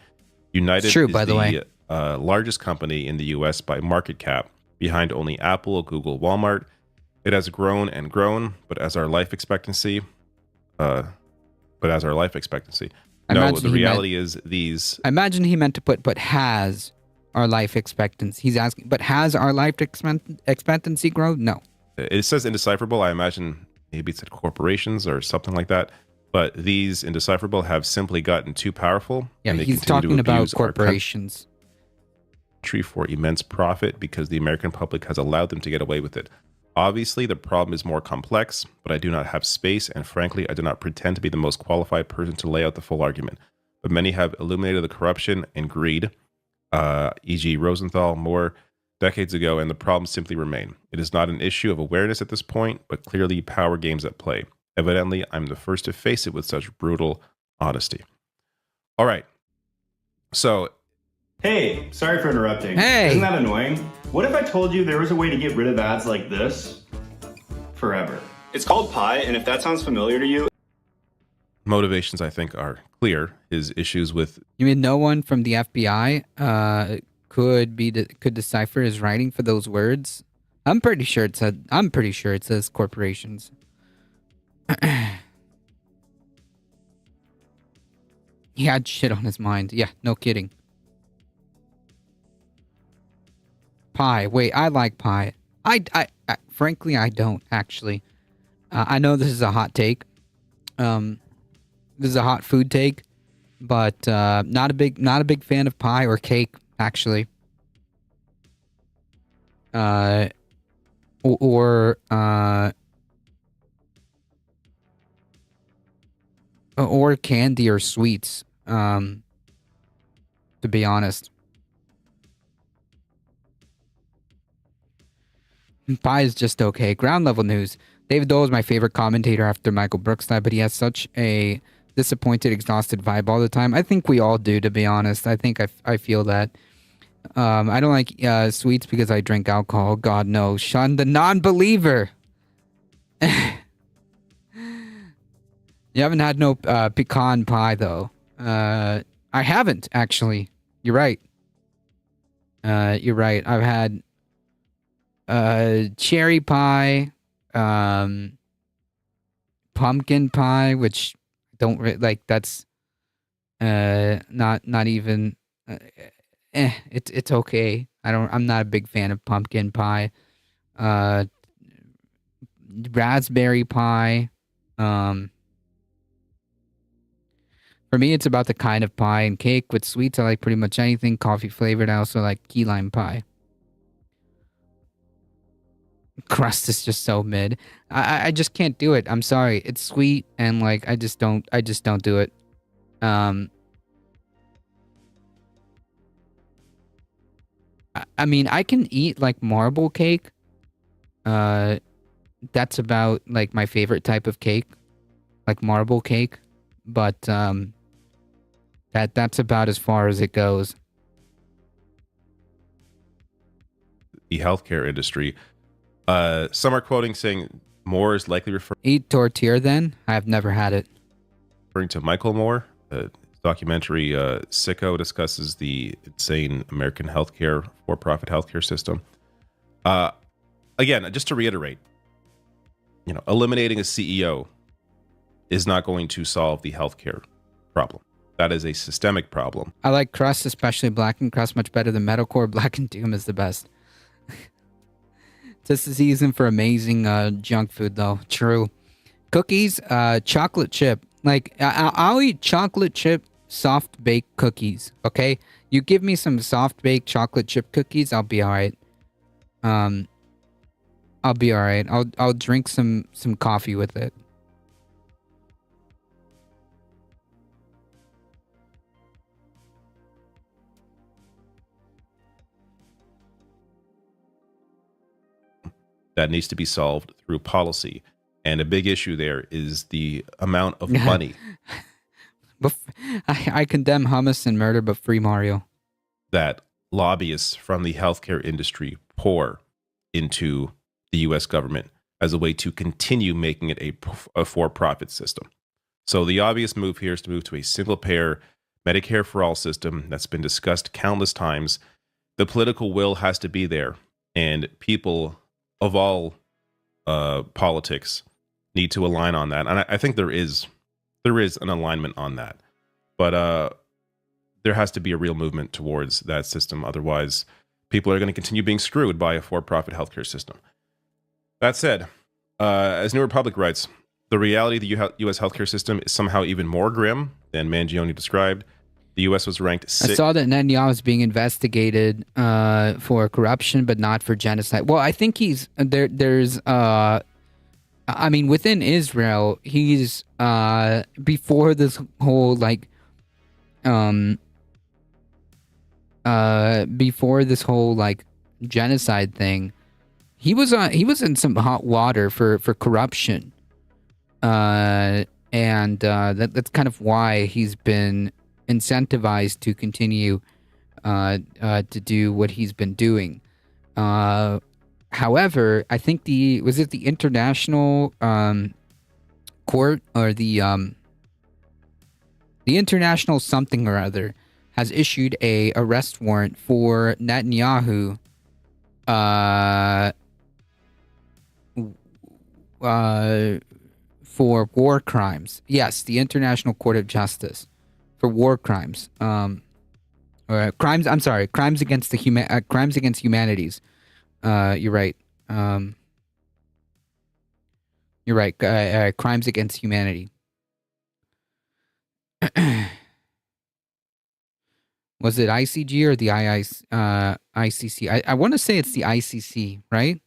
United It's true, is by the way. largest company in the US by market cap, behind only Apple, Google, Walmart. It has grown and grown, but as our life expectancy, I no, imagine the he reality is these. I imagine he meant to put, but has our life expectancy. He's asking, but has our life expectancy grown? No. It says indecipherable. I imagine maybe it said corporations or something like that. But these indecipherable have simply gotten too powerful. Yeah, and they he's continue to talking about abuse our corporations. country for immense profit because the American public has allowed them to get away with it. Obviously, the problem is more complex, but I do not have space, and frankly, I do not pretend to be the most qualified person to lay out the full argument. But many have illuminated the corruption and greed, e.g., Rosenthal, Moore, decades ago, and the problems simply remain. It is not an issue of awareness at this point, but clearly power games at play. Evidently, I'm the first to face it with such brutal honesty. All right. So, Hey, sorry for interrupting. Hey. Isn't that annoying? What if I told you there was a way to get rid of ads like this forever? It's called Pi, and if that sounds familiar to you, motivations, I think, are clear. His issues with You mean no one from the FBI could decipher his writing for those words? I'm pretty sure it says corporations. He had shit on his mind. Yeah, no kidding. Pie. Wait, I like pie. I frankly, I don't actually. I know this is a hot take. This is a hot food take, but not a big fan of pie or cake actually. Or candy or sweets. To be honest. Pie is just okay. Ground level news. David Dole is my favorite commentator after Michael Brooks died, but he has such a disappointed, exhausted vibe all the time. I think we all do, to be honest. I think I feel that. I don't like sweets because I drink alcohol. God, no. Sean, the non-believer. You haven't had no pecan pie, though. I haven't, actually. You're right. You're right. I've had cherry pie, pumpkin pie, which don't like. That's not even. It's okay. I'm not a big fan of pumpkin pie. Raspberry pie. For me, it's about the kind of pie and cake. With sweets, I like pretty much anything coffee flavored. I also like key lime pie. Crust is just so mid. I just can't do it. I'm sorry. It's sweet and like I just don't do it. I mean, I can eat like marble cake. That's about like my favorite type of cake, like marble cake. But that's about as far as it goes. the healthcare industry. Some are quoting saying Moore is likely Eat tortilla then? I've never had it. referring to Michael Moore. Documentary Sicko discusses the insane American healthcare, for-profit healthcare system. Again, just to reiterate, eliminating a CEO is not going to solve the healthcare problem. That is a systemic problem. I like crust, especially blackened crust, much better than metalcore. Blackened doom is the best. It's the season for amazing junk food, though. True. Cookies, chocolate chip. Like, I'll eat chocolate chip soft baked cookies. Okay, you give me some soft baked chocolate chip cookies, I'll be all right. I'll be all right. I'll drink some coffee with it. That needs to be solved through policy. And a big issue there is the amount of money I condemn hummus and murder, but free Mario. that lobbyists from the healthcare industry pour into the U.S. government. as a way to continue making it a for-profit system. So the obvious move here is to move to a single-payer Medicare for all system that's been discussed countless times. The political will has to be there, and people of all politics need to align on that. And I think there is an alignment on that. But there has to be a real movement towards that system. Otherwise, people are going to continue being screwed by a for-profit healthcare system. That said, as New Republic writes, the reality of the U.S. healthcare system is somehow even more grim than Mangione described. The U.S. was ranked I saw that Netanyahu is being investigated for corruption, but not for genocide. Well, I think he's there. There's, I mean, within Israel, he's before this whole genocide thing. He was in some hot water for corruption, and that's kind of why he's been incentivized to continue to do what he's been doing. However, I think the International Court, or the International something or other, has issued a arrest warrant for Netanyahu for war crimes. Yes, the International Court of Justice for war crimes. Or crimes. I'm sorry, crimes against the crimes against humanities. You're right. You're right. Crimes against humanity. Was it ICG or the ICC? I want to say it's the ICC, right?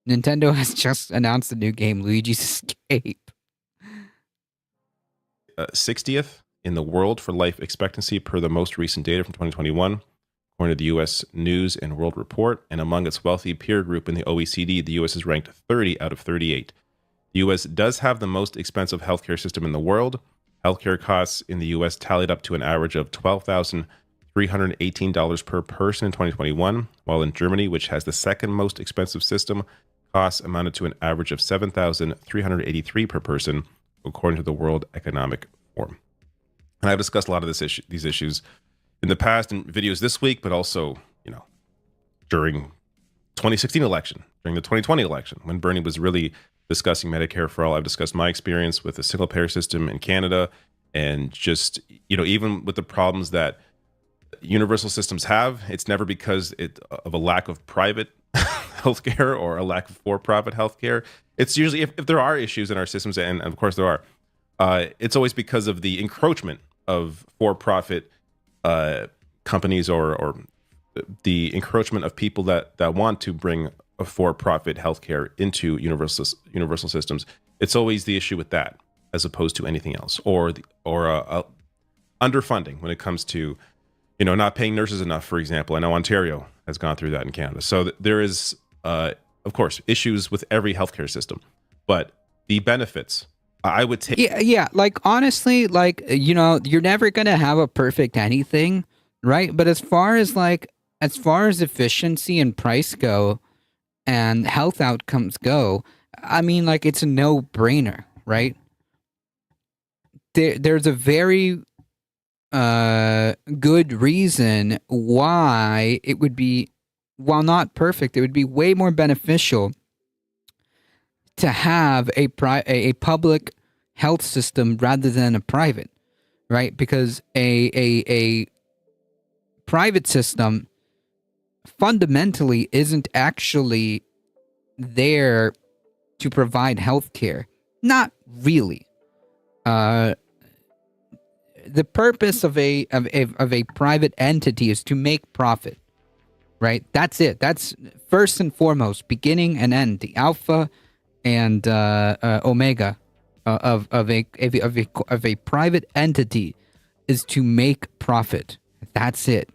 Nintendo has just announced a new game, Luigi's Escape. 60th in the world for life expectancy per the most recent data from 2021, according to the U.S. News and World Report. And among its wealthy peer group in the OECD, the U.S. is ranked 30 out of 38. The U.S. does have the most expensive healthcare system in the world. Healthcare costs in the U.S. tallied up to an average of $12,318 per person in 2021, while in Germany, which has the second most expensive system, costs amounted to an average of $7,383 per person, according to the World Economic Forum. And I've discussed a lot of these issues in the past in videos this week, but also, during 2016 election, during the 2020 election, when Bernie was really discussing Medicare for all. I've discussed my experience with the single payer system in Canada, and just, even with the problems that universal systems have, it's never because of a lack of private healthcare or a lack of for-profit healthcare. It's usually, if there are issues in our systems, and of course there are, it's always because of the encroachment of for-profit companies or the encroachment of people that want to bring a for-profit healthcare into universal systems. It's always the issue with that, as opposed to anything else, or underfunding when it comes to, not paying nurses enough, for example. I know Ontario has gone through that in Canada. So there is, of course, issues with every healthcare system, but the benefits, I would take. Yeah. Like, honestly, you're never gonna have a perfect anything, right? But as far as efficiency and price go, and health outcomes go, I mean, it's a no-brainer, right? There's a very good reason why it would be, while not perfect, it would be way more beneficial to have a public health system rather than a private, right? Because a private system fundamentally isn't actually there to provide health care. Not really. The purpose of a private entity is to make profit, right? That's it. That's first and foremost, beginning and end, the alpha and omega of a private entity is to make profit. That's it.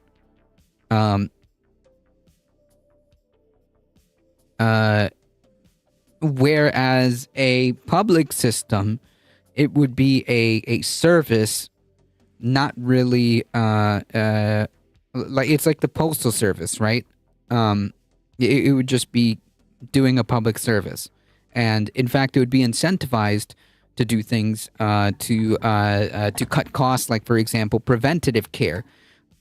Whereas a public system, it would be a service, not really it's like the postal service, right? It would just be doing a public service. And in fact, it would be incentivized to do things to cut costs, like, for example, preventative care.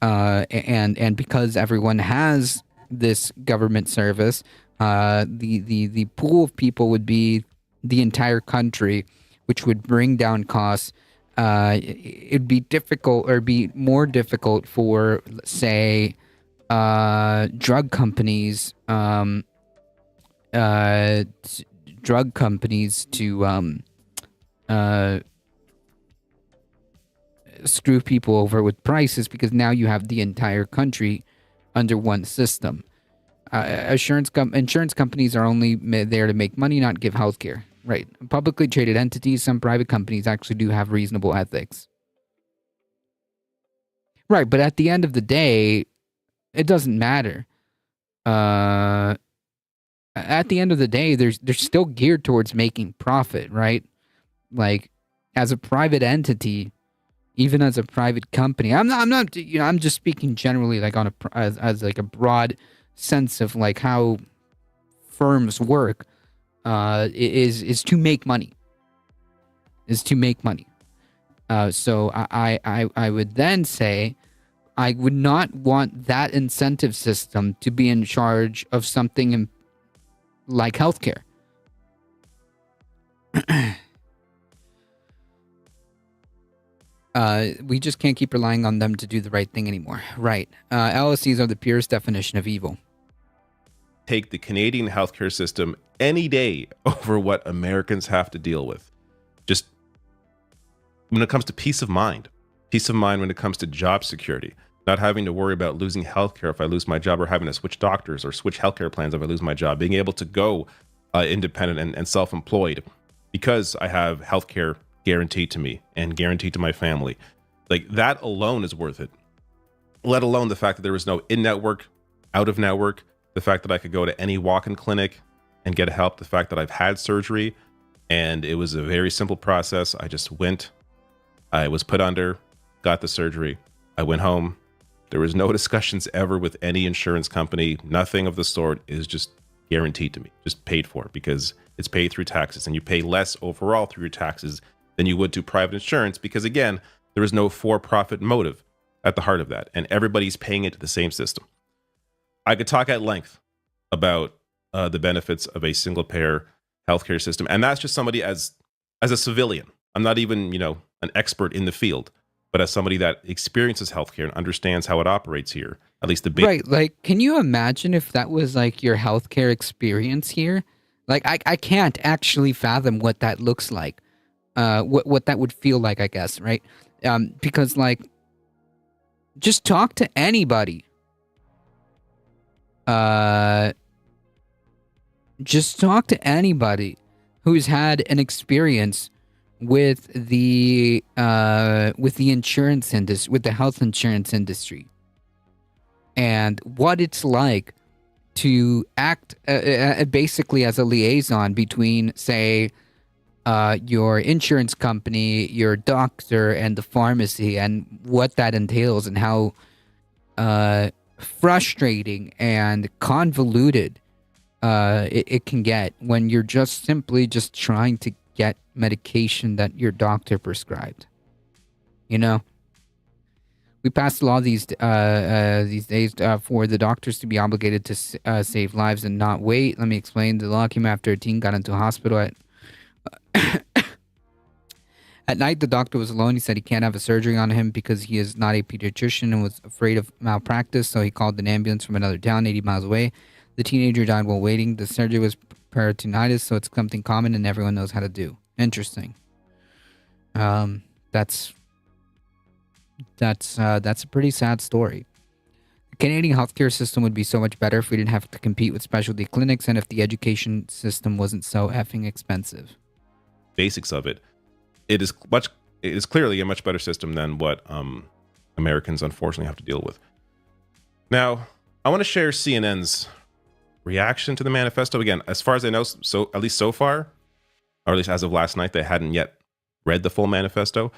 And because everyone has this government service, the pool of people would be the entire country, which would bring down costs. It'd be difficult, or be more difficult for, say, drug companies, to screw people over with prices, because now you have the entire country under one system. Insurance companies are only there to make money, not give healthcare. Right. Publicly traded entities, some private companies actually do have reasonable ethics. Right, but at the end of the day, it doesn't matter. At the end of the day, they're still geared towards making profit, right? Like, as a private entity, even as a private company, I'm not, I'm just speaking generally, like, on as like a broad sense of like how firms work. Is to make money. So I would then say I would not want that incentive system to be in charge of something like healthcare. We just can't keep relying on them to do the right thing anymore. Right. LLCs are the purest definition of evil. Take the Canadian healthcare system any day over what Americans have to deal with. Just when it comes to peace of mind when it comes to job security, not having to worry about losing healthcare if I lose my job, or having to switch doctors or switch healthcare plans if I lose my job, being able to go independent and self-employed because I have healthcare guaranteed to me and guaranteed to my family. Like, that alone is worth it. Let alone the fact that there was no in-network, out-of-network, the fact that I could go to any walk-in clinic and get help, the fact that I've had surgery and it was a very simple process. I just went, I was put under, got the surgery, I went home. There was no discussions ever with any insurance company. Nothing of the sort. Is just guaranteed to me, just paid for, because it's paid through taxes, and you pay less overall through your taxes than you would to private insurance, because again, there is no for-profit motive at the heart of that, and everybody's paying into the same system. I could talk at length about the benefits of a single-payer healthcare system, and that's just somebody as a civilian. I'm not even, an expert in the field, but as somebody that experiences healthcare and understands how it operates here, at least the big. Right, like, can you imagine if that was like your healthcare experience here? Like, I can't actually fathom what that looks like, what that would feel like, I guess, right? Because, like, just talk to anybody. Just talk to anybody who's had an experience with the insurance industry, with the health insurance industry, and what it's like to act basically as a liaison between, say, your insurance company, your doctor, and the pharmacy, and what that entails, and how frustrating and convoluted it can get when you're just simply trying to get medication that your doctor prescribed. We passed a law these days for the doctors to be obligated to save lives and not wait. Let me explain. The law came after a teen got into a hospital at night. The doctor was alone. He said he can't have a surgery on him because he is not a pediatrician and was afraid of malpractice, so he called an ambulance from another town 80 miles away. The teenager died while waiting. The surgery was peritonitis, so it's something common and everyone knows how to do. Interesting. That's a pretty sad story. The Canadian healthcare system would be so much better if we didn't have to compete with specialty clinics, and if the education system wasn't so effing expensive. Basics of it. It is clearly a much better system than what Americans unfortunately have to deal with. Now, I want to share CNN's reaction to the manifesto. Again, as far as I know, so at least so far, or at least as of last night, they hadn't yet read the full manifesto.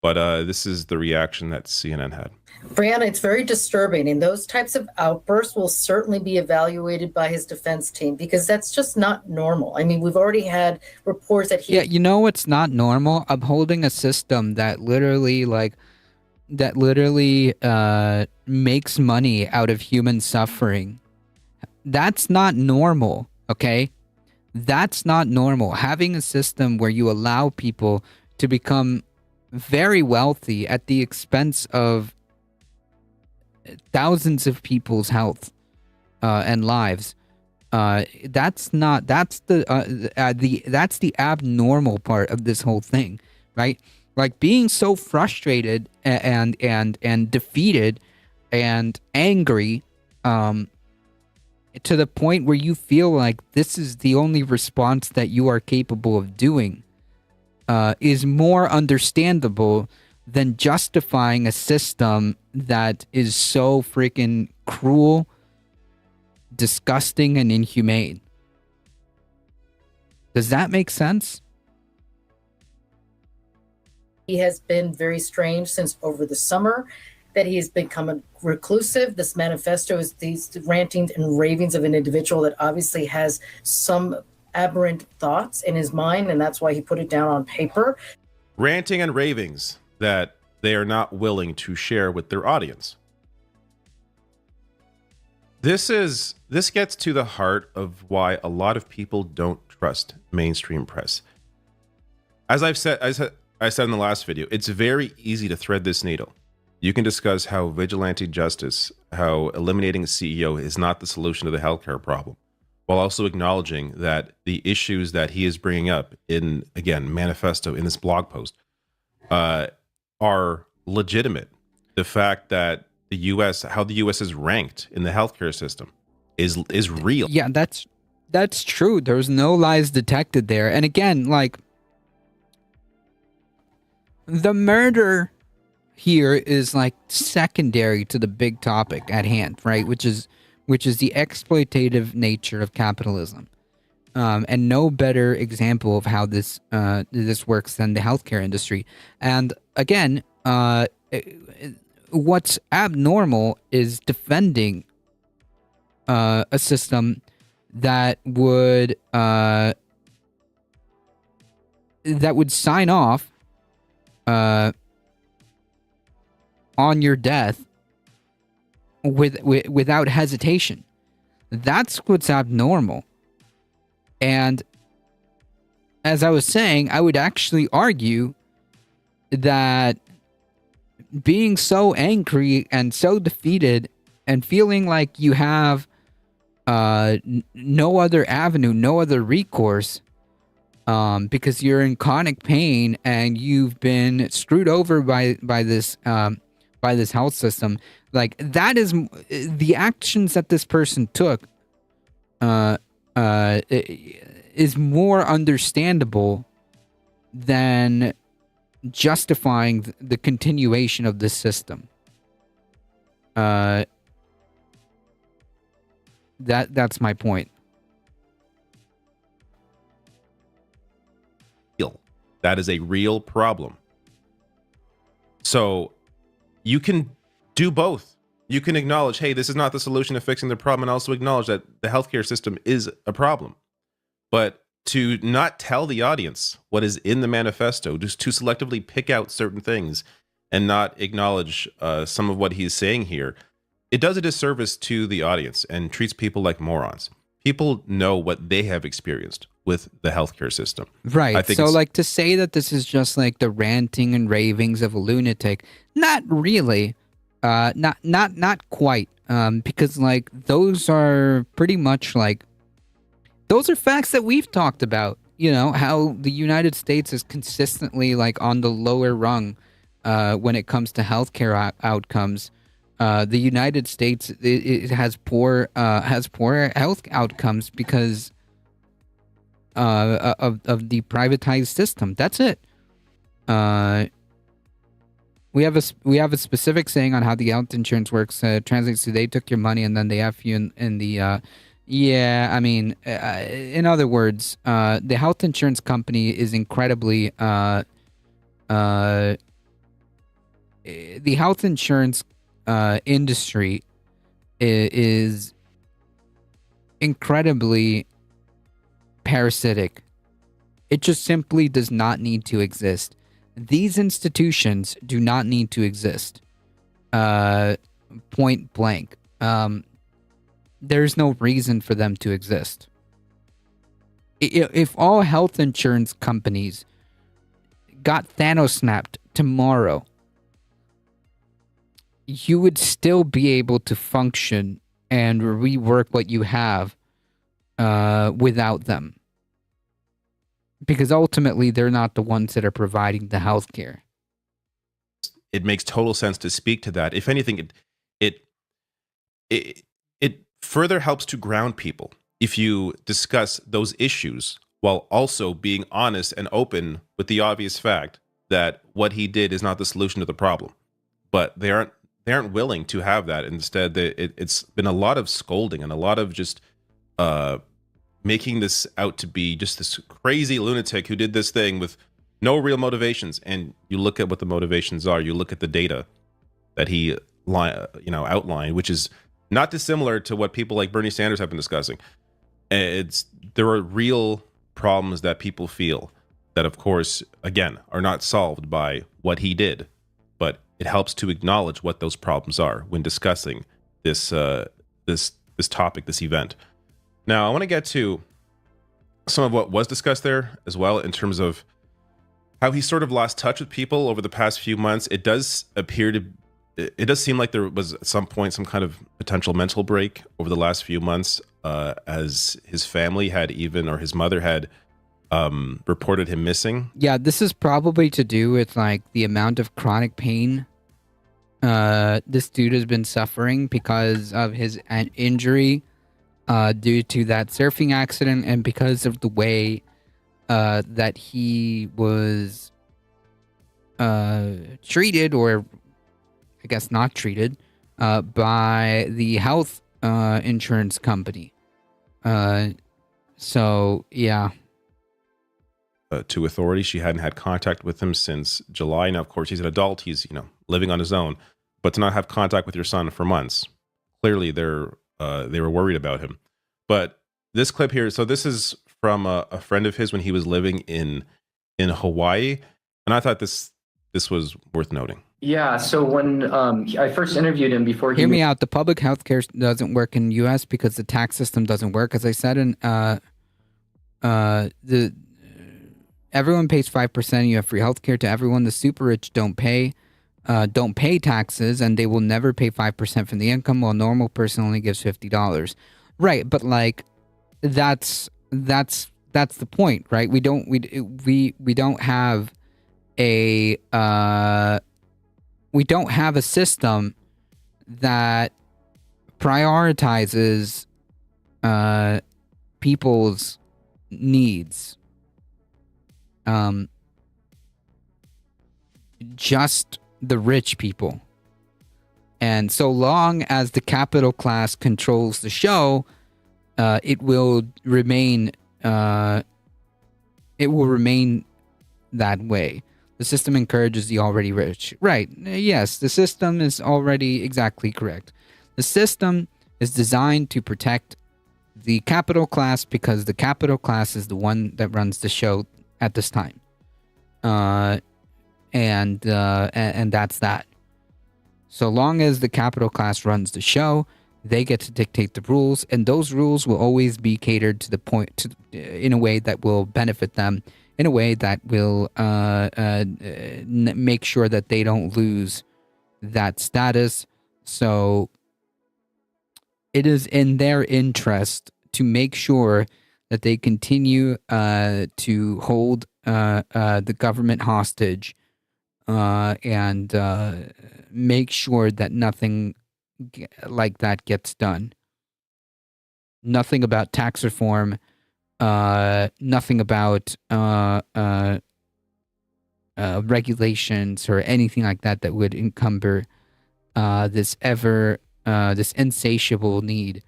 But this is the reaction that CNN had. Brianna, it's very disturbing, and those types of outbursts will certainly be evaluated by his defense team because that's just not normal. I mean, we've already had reports that he... Yeah, you know what's not normal? Upholding a system that literally makes money out of human suffering. That's not normal, okay? That's not normal. Having a system where you allow people to become very wealthy at the expense of thousands of people's health and lives. That's the abnormal part of this whole thing, right? Like being so frustrated and defeated and angry to the point where you feel like this is the only response that you are capable of doing is more understandable than justifying a system that is so freaking cruel, disgusting, and inhumane. Does that make sense? He has been very strange since over the summer, that he has become reclusive. This manifesto is these rantings and ravings of an individual that obviously has some aberrant thoughts in his mind, and that's why he put it down on paper. Ranting and ravings that they are not willing to share with their audience. This gets to the heart of why a lot of people don't trust mainstream press. As I said in the last video, it's very easy to thread this needle. You can discuss how vigilante justice, how eliminating a CEO is not the solution to the healthcare problem, while also acknowledging that the issues that he is bringing up in, again, manifesto in this blog post are legitimate. The fact that the U.S., how the U.S. is ranked in the healthcare system is real. Yeah, that's true. There's no lies detected there. And again, like, the murder here is like secondary to the big topic at hand, right? Which is the exploitative nature of capitalism. And no better example of how this works than the healthcare industry. And again, what's abnormal is defending a system that would sign off on your death without hesitation. That's what's abnormal. And as I was saying, I would actually argue that being so angry and so defeated and feeling like you have no other avenue, no other recourse, because you're in chronic pain and you've been screwed over by this health system, like that is the actions that this person took is more understandable than justifying the continuation of this system. That's my point. That is a real problem. So you can do both. You can acknowledge, hey, this is not the solution to fixing the problem, and also acknowledge that the healthcare system is a problem. But to not tell the audience what is in the manifesto, just to selectively pick out certain things and not acknowledge some of what he's saying here, it does a disservice to the audience and treats people like morons. People know what they have experienced with the healthcare system. Right. I think so like to say that this is just like the ranting and ravings of a lunatic, not really. Not quite. Because like those are pretty much like those are facts that we've talked about. You know, how the United States is consistently like on the lower rung when it comes to healthcare outcomes. The United States it has poor health outcomes because of the privatized system. That's it. We have a specific saying on how the health insurance works. Translates to they took your money and then they F you in the yeah. I mean, in other words, the health insurance company is incredibly the health insurance industry is incredibly parasitic. It just simply does not need to exist. These institutions do not need to exist. Point blank. There's no reason for them to exist. If all health insurance companies got Thanos snapped tomorrow, you would still be able to function and rework what you have without them. Because ultimately, they're not the ones that are providing the healthcare. It makes total sense to speak to that. If anything, it further helps to ground people if you discuss those issues while also being honest and open with the obvious fact that what he did is not the solution to the problem. But they aren't willing to have that. Instead, it's been a lot of scolding and a lot of just making this out to be just this crazy lunatic who did this thing with no real motivations. And you look at what the motivations are. You look at the data that he outlined, which is not dissimilar to what people like Bernie Sanders have been discussing. There are real problems that people feel that, of course, again, are not solved by what he did, but it helps to acknowledge what those problems are when discussing this topic, this event. Now, I want to get to some of what was discussed there as well in terms of how he sort of lost touch with people over the past few months. It does seem like there was at some point some kind of potential mental break over the last few months, as his family his mother had reported him missing. Yeah, this is probably to do with like the amount of chronic pain this dude has been suffering because of his injury due to that surfing accident, and because of the way that he was treated, or I guess not treated, by the health insurance company. So, yeah. To authorities, she hadn't had contact with him since July. Now, of course, he's an adult. He's, living on his own. But to not have contact with your son for months, clearly they were worried about him. But this clip here, so this is from a friend of his when he was living in Hawaii. And I thought this was worth noting. Yeah, so when I first interviewed him before he... Hear me out. The public health care doesn't work in the U.S. because the tax system doesn't work. As I said, everyone pays 5%. You have free health care to everyone. The super rich don't pay taxes, and they will never pay 5% from the income, while a normal person only gives $50. Right, but like that's the point, right? We don't have a system that prioritizes people's needs. Just the rich people. And so long as the capital class controls the show, it will remain that way. The system encourages the already rich. Right. Yes, the system is already exactly correct. The system is designed to protect the capital class because the capital class is the one that runs the show at this time. And that's that. So long as the capital class runs the show, they get to dictate the rules, and those rules will always be catered to the point in a way that will benefit them, in a way that will make sure that they don't lose that status. So it is in their interest to make sure that they continue to hold the government hostage and make sure that nothing like that gets done. Nothing about tax reform, nothing about regulations or anything like that that would encumber this insatiable need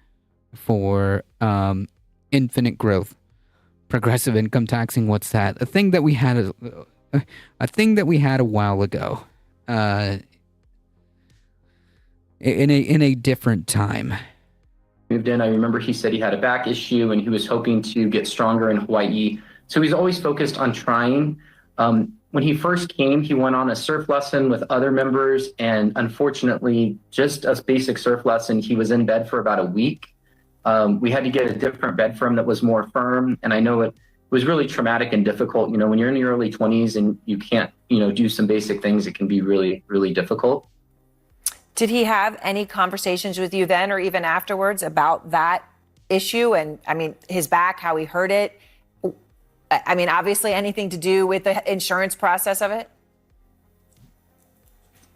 for infinite growth. Progressive income taxing, what's that? A thing that we had a while ago. in a different time. Moved in, I remember he said he had a back issue and he was hoping to get stronger in Hawaii. So he's always focused on trying. When he first came, he went on a surf lesson with other members, and unfortunately, just a basic surf lesson, he was in bed for about a week. We had to get a different bed for him that was more firm, and I know it was really traumatic and difficult. You know, when you're in your early 20s and you can't, do some basic things, it can be really, really difficult. Did he have any conversations with you then or even afterwards about that issue? And I mean, his back, how he hurt it? I mean, obviously anything to do with the insurance process of it?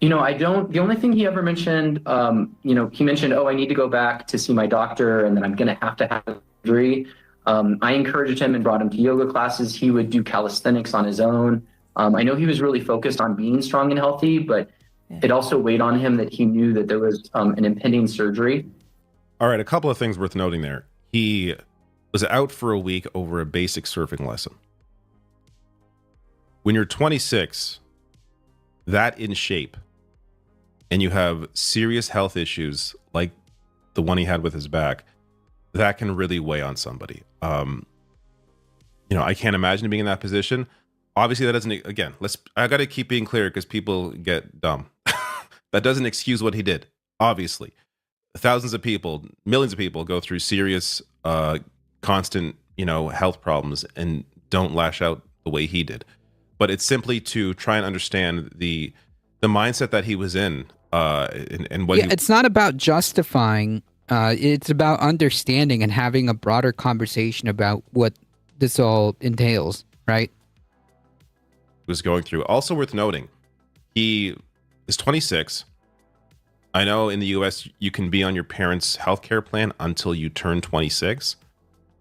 I don't. The only thing he ever mentioned, he mentioned, I need to go back to see my doctor and then I'm going to have surgery. I encouraged him and brought him to yoga classes. He would do calisthenics on his own. I know he was really focused on being strong and healthy, but it also weighed on him that he knew that there was an impending surgery. All right, a couple of things worth noting there. He was out for a week over a basic surfing lesson. When you're 26, that in shape, and you have serious health issues like the one he had with his back, that can really weigh on somebody. I can't imagine being in that position. Obviously, that doesn't, again, I got to keep being clear because people get dumb. That doesn't excuse what he did, obviously. Thousands of people, millions of people go through serious, constant, health problems and don't lash out the way he did. But it's simply to try and understand the mindset that he was in, and what. It's not about justifying. It's about understanding and having a broader conversation about what this all entails, right? Was going through. Also worth noting, he is 26. I know in the US you can be on your parents' healthcare plan until you turn 26.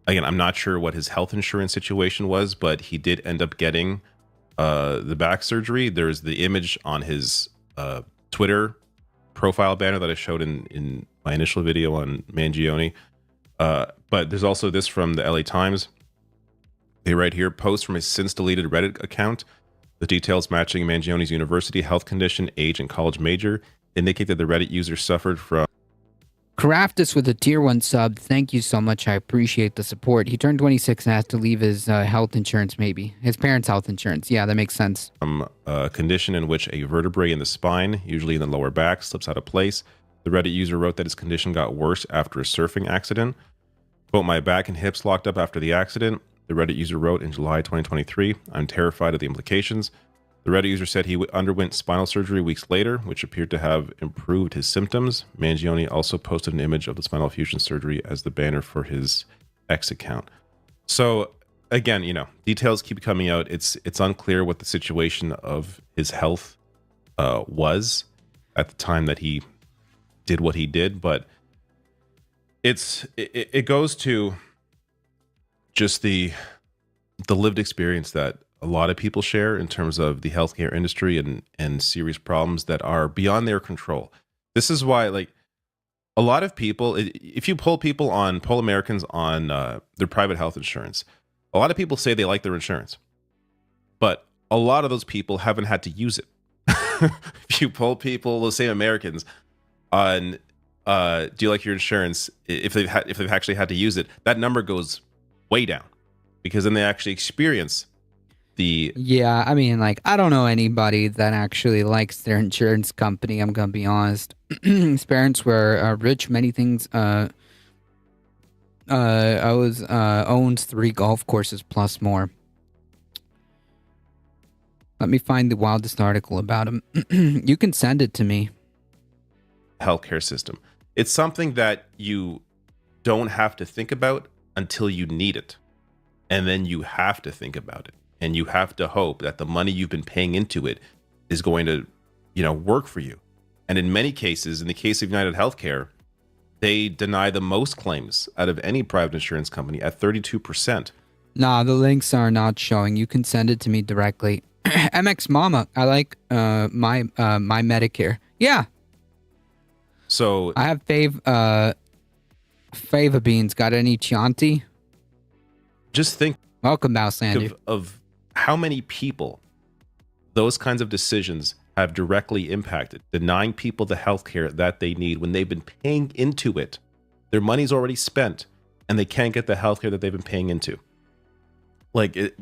Again, I'm not sure what his health insurance situation was, but he did end up getting the back surgery. There's the image on his Twitter profile banner that I showed in my initial video on Mangione. But there's also this from the LA Times. They write here, post from his since deleted Reddit account. The details matching Mangione's university, health condition, age, and college major indicate that the Reddit user suffered from... Craftus with a tier 1 sub. Thank you so much. I appreciate the support. He turned 26 and has to leave his health insurance, maybe. His parents' health insurance. Yeah, that makes sense. A condition in which a vertebrae in the spine, usually in the lower back, slips out of place. The Reddit user wrote that his condition got worse after a surfing accident. Quote, my back and hips locked up after the accident. The Reddit user wrote in July 2023, I'm terrified of the implications. The Reddit user said he underwent spinal surgery weeks later, which appeared to have improved his symptoms. Mangione also posted an image of the spinal fusion surgery as the banner for his X account. So again, details keep coming out. It's unclear what the situation of his health was at the time that he did what he did, but it goes to just the lived experience that a lot of people share in terms of the healthcare industry and serious problems that are beyond their control. This is why, a lot of people, if you poll Americans on their private health insurance, a lot of people say they like their insurance, but a lot of those people haven't had to use it. If you poll people, those same Americans, on do you like your insurance, if they've actually had to use it, that number goes way down, because then they actually experience the... Yeah, I mean, I don't know anybody that actually likes their insurance company, I'm gonna be honest. His parents were rich, many things. Owns 3 golf courses plus more. Let me find the wildest article about him. You can send it to me. Healthcare system. It's something that you don't have to think about until you need it. And then you have to think about it. And you have to hope that the money you've been paying into it is going to, work for you. And in many cases, in the case of United Healthcare, they deny the most claims out of any private insurance company at 32%. Nah, the links are not showing. You can send it to me directly. MX Mama, I like my Medicare. Yeah. So I have Fava Beans. Got any Chianti? Just think. Welcome, Mouse Sandy. Of how many people those kinds of decisions have directly impacted, denying people the healthcare that they need when they've been paying into it. Their money's already spent and they can't get the healthcare that they've been paying into. Like it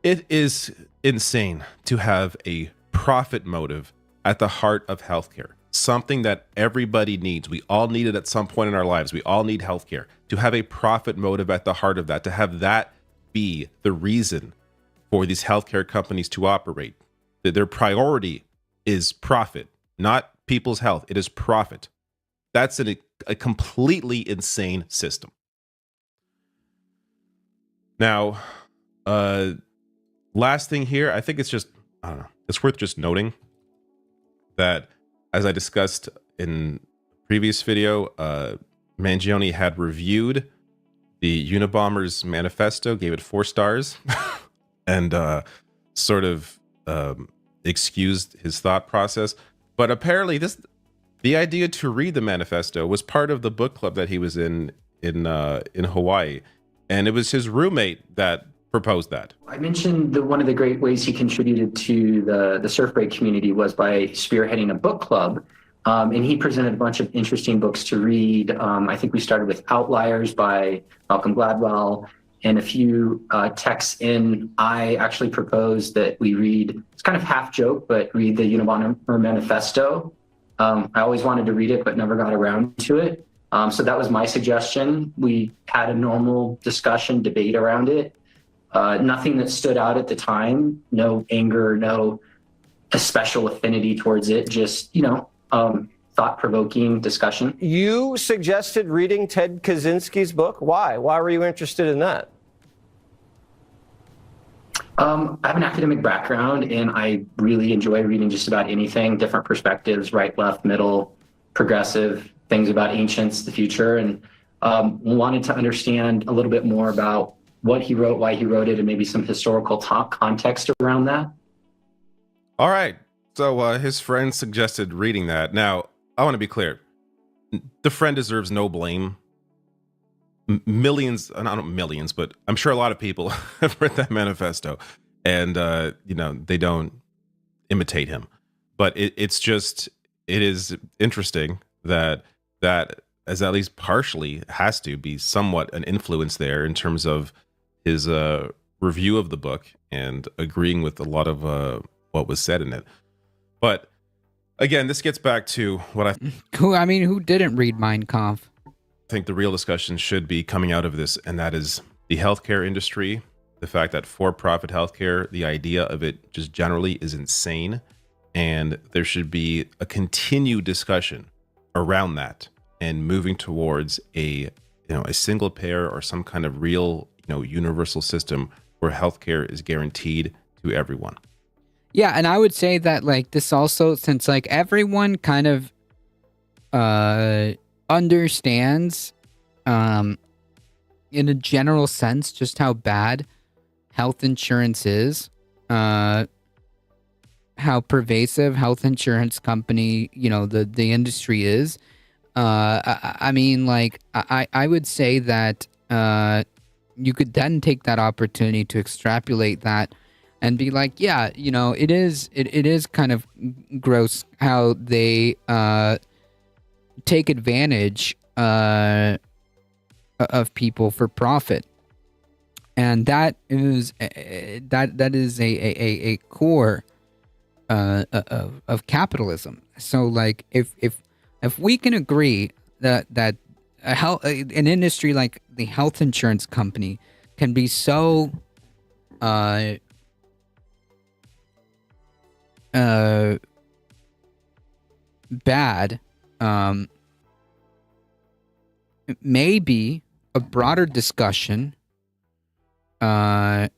is insane to have a profit motive at the heart of healthcare. Something that everybody needs. We all need it at some point in our lives. We all need healthcare. To have a profit motive at the heart of that, to have that be the reason for these healthcare companies to operate. Their priority is profit, not people's health. It is profit. That's a completely insane system. Now, last thing here, I think it's just, I don't know, it's worth just noting that, as I discussed in previous video, Mangione had reviewed the Unabomber's manifesto, gave it 4 stars, and sort of excused his thought process. But apparently the idea to read the manifesto was part of the book club that he was in Hawaii. And it was his roommate that proposed that. I mentioned one of the great ways he contributed to the surf break community was by spearheading a book club. And he presented a bunch of interesting books to read. I think we started with Outliers by Malcolm Gladwell, and a few texts in. I actually proposed that we read, it's kind of half joke, but read the Unabomber Manifesto. I always wanted to read it, but never got around to it. So that was my suggestion. We had a normal discussion, debate around it. Nothing that stood out at the time, no anger, no a special affinity towards it, just, thought-provoking discussion. You suggested reading Ted Kaczynski's book. Why? Why were you interested in that? I have an academic background, and I really enjoy reading just about anything, different perspectives, right, left, middle, progressive, things about ancients, the future, and wanted to understand a little bit more about what he wrote, why he wrote it, and maybe some historical context around that. All right. So his friend suggested reading that. Now, I want to be clear. The friend deserves no blame. Millions, not millions, but I'm sure a lot of people have read that manifesto, and they don't imitate him. But it is interesting that as at least partially has to be somewhat an influence there in terms of his review of the book and agreeing with a lot of what was said in it. But again, this gets back to what who didn't read Mein Kampf? I think the real discussion should be coming out of this, and that is the healthcare industry, the fact that for-profit healthcare, the idea of it just generally is insane, and there should be a continued discussion around that and moving towards a single payer or some kind of real universal system where healthcare is guaranteed to everyone. Yeah, and I would say that this also, since everyone kind of understands in a general sense just how bad health insurance is, how pervasive health insurance company, the industry is. I would say that you could then take that opportunity to extrapolate that and be like, yeah, it is kind of gross how they take advantage of people for profit, and that is a core of capitalism. So if we can agree that an industry like the health insurance company can be so bad, maybe a broader discussion about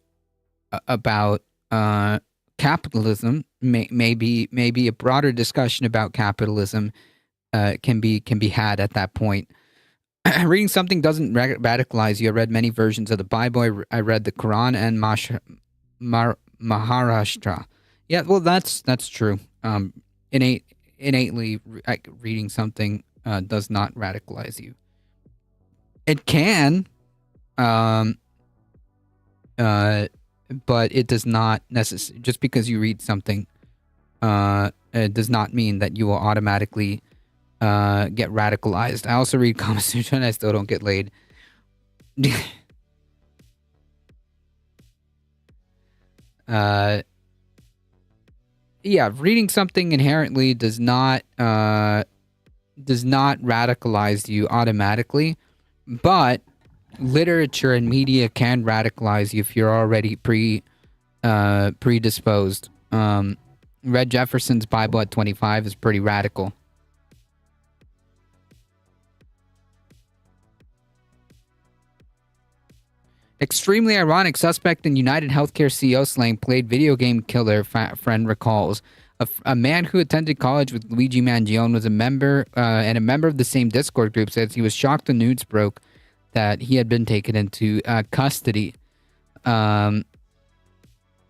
capitalism, maybe a broader discussion about capitalism can be had at that point. Reading something doesn't radicalize you. I read many versions of the Bible. I read the Quran and Maharashtra. Yeah, well, that's true. Innately, reading something does not radicalize you. It can, but it does not necessarily, just because you read something, it does not mean that you will automatically get radicalized. I also read Kama Sutra and I still don't get laid. Yeah, reading something inherently does not radicalize you automatically, but literature and media can radicalize you if you're already predisposed. Read Jefferson's Bible at 25 is pretty radical. Extremely ironic. Suspect in United Healthcare CEO slaying played video game killer, friend recalls. A man who attended college with Luigi Mangione was a member and a member of the same Discord group, says he was shocked the news broke that he had been taken into custody.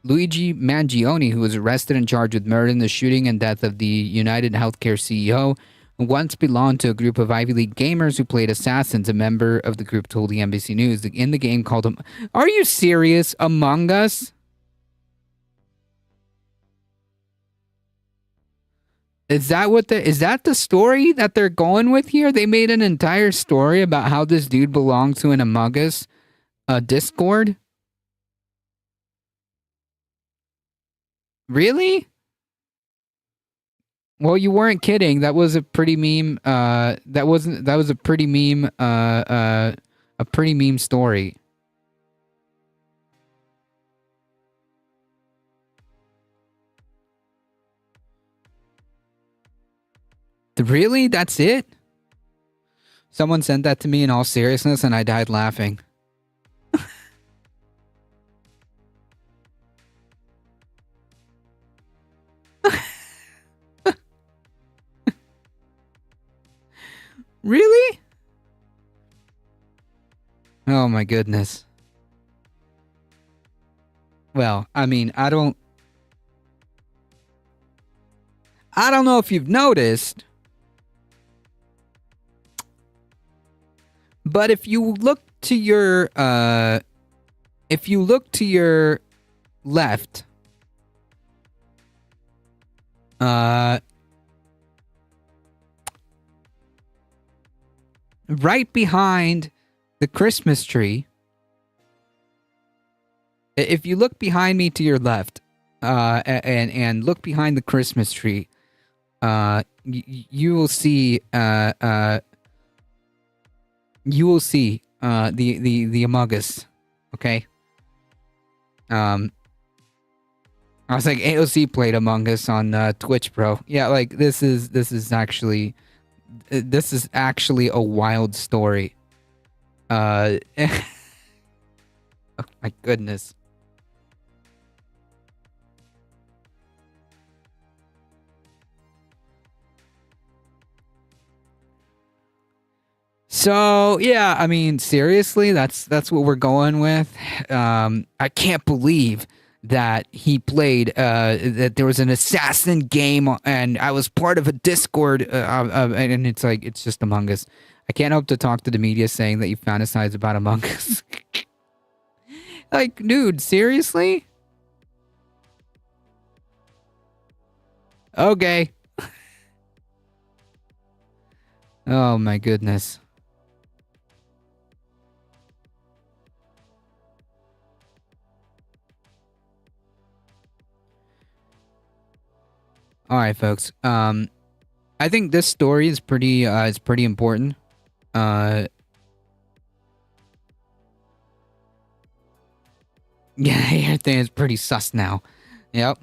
Luigi Mangione, who was arrested and charged with murder in the shooting and death of the United Healthcare CEO, once belonged to a group of Ivy League gamers who played assassins. A member of the group told the NBC News in the game called him, "Are you serious? Among Us?" Is that the story that they're going with here? They made an entire story about how this dude belonged to an Among Us Discord? Really? Well, you weren't kidding. That was a pretty meme. That was a pretty meme. A pretty meme story. Really? That's it? Someone sent that to me in all seriousness, and I died laughing. Really? Oh my goodness. Well, I mean, I don't know if you've noticed, but if you look to your left, right behind the Christmas tree, if you look behind me to your left, and look behind the Christmas tree, you will see the Among Us. Okay. I was like, AOC played Among Us on Twitch, bro. Yeah, like this is actually a wild story. Oh my goodness. So yeah, I mean, seriously, that's what we're going with. I can't believe that he played that there was an assassin game and I was part of a Discord and it's like, it's just Among Us. I can't hope to talk to the media saying that you fantasize about Among Us. Like, dude, seriously? Okay. Oh my goodness. All right, folks. I think this story is pretty important. Yeah, everything is pretty sus now. Yep.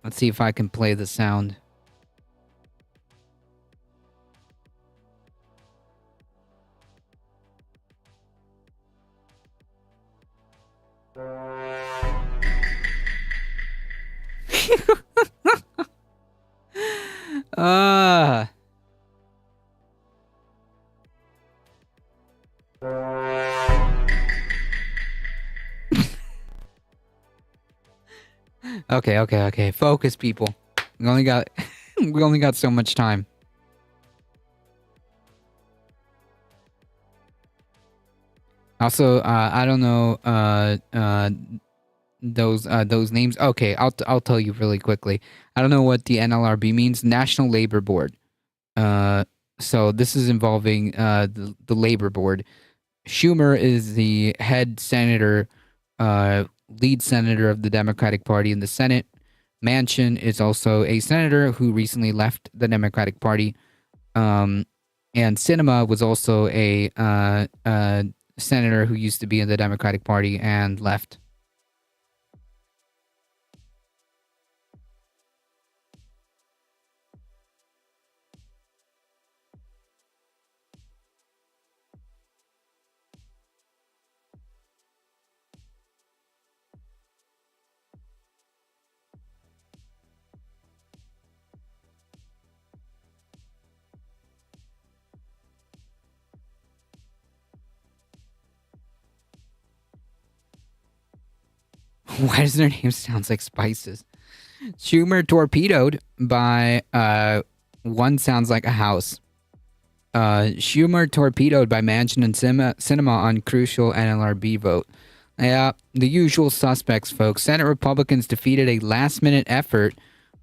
Let's see if I can play the sound. Okay. Focus, people. We only got we only got so much time. Also, I don't know those names. Okay, I'll tell you really quickly. I don't know what the NLRB means. National Labor Board. So this is involving the labor board. Schumer is the head senator, lead senator of the Democratic Party in the Senate. Manchin is also a senator who recently left the Democratic Party. And Sinema was also a senator who used to be in the Democratic Party and left. Why does their name sound like spices? Schumer torpedoed by one sounds like a house. Schumer torpedoed by Manchin and Sinema on crucial NLRB vote. Yeah, the usual suspects, folks. Senate Republicans defeated a last-minute effort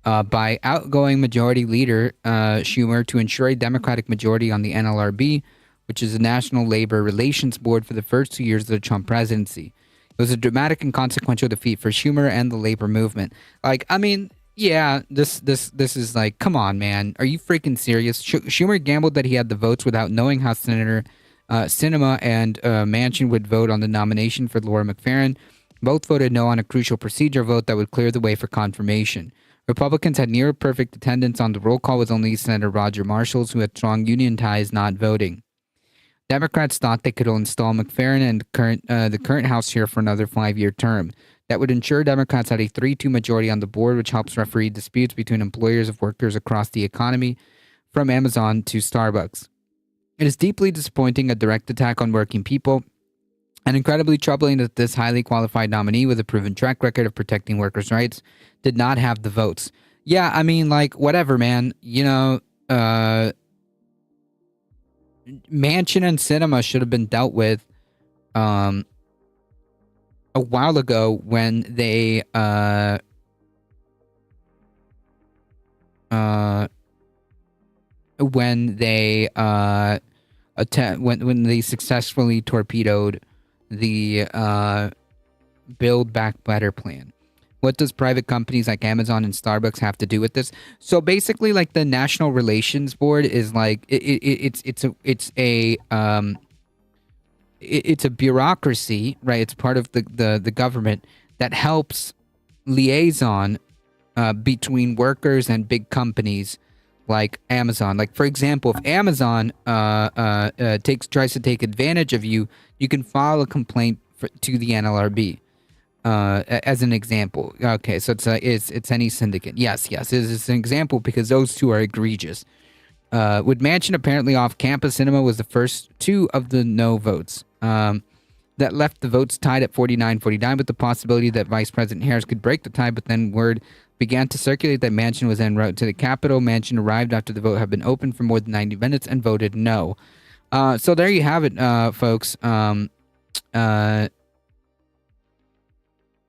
by outgoing Majority Leader Schumer to ensure a Democratic majority on the NLRB, which is the National Labor Relations Board, for the first 2 years of the Trump presidency. It was a dramatic and consequential defeat for Schumer and the labor movement. Like, I mean, yeah, this is like, come on, man. Are you freaking serious? Schumer gambled that he had the votes without knowing how Senator Sinema and Manchin would vote on the nomination for Laura McFerrin. Both voted no on a crucial procedure vote that would clear the way for confirmation. Republicans had near perfect attendance on the roll call, with only Senator Roger Marshall, who had strong union ties, not voting. Democrats thought they could install McFerrin and the current House chair for another 5-year term. That would ensure Democrats had a 3-2 majority on the board, which helps referee disputes between employers of workers across the economy, from Amazon to Starbucks. It is deeply disappointing, a direct attack on working people, and incredibly troubling that this highly qualified nominee with a proven track record of protecting workers' rights did not have the votes. Yeah, I mean, like, whatever, man. You know, Manchin and Sinema should have been dealt with a while ago when they when they successfully torpedoed the Build Back Better plan. What does private companies like Amazon and Starbucks have to do with this? So basically, like, the National Relations Board is like it's a bureaucracy, right? It's part of the government that helps liaison between workers and big companies like Amazon. Like, for example, if Amazon tries to take advantage of you, you can file a complaint to the NLRB. As an example. Okay, so it's any syndicate. Yes, it's an example because those two are egregious. With Manchin apparently off campus, Sinema was the first 2 of the no votes. That left the votes tied at 49-49, with the possibility that Vice President Harris could break the tie, but then word began to circulate that Manchin was en route to the Capitol. Manchin arrived after the vote had been open for more than 90 minutes and voted no. So there you have it, folks.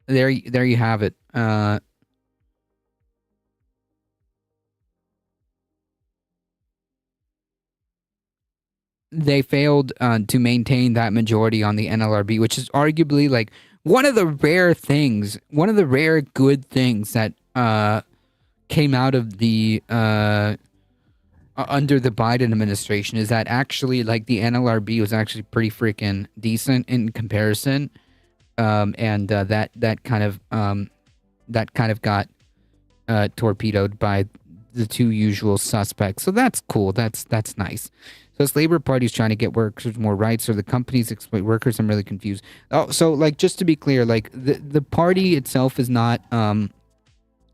There you have it. They failed to maintain that majority on the NLRB, which is arguably like one of the rare good things that came out of the under the Biden administration, is that actually, like, the NLRB was actually pretty freaking decent in comparison. And that kind of got torpedoed by the 2 usual suspects. So that's cool. That's nice. So this Labor Party is trying to get workers more rights, or the companies exploit workers. I'm really confused. Oh, so, like, just to be clear, like, the party itself is not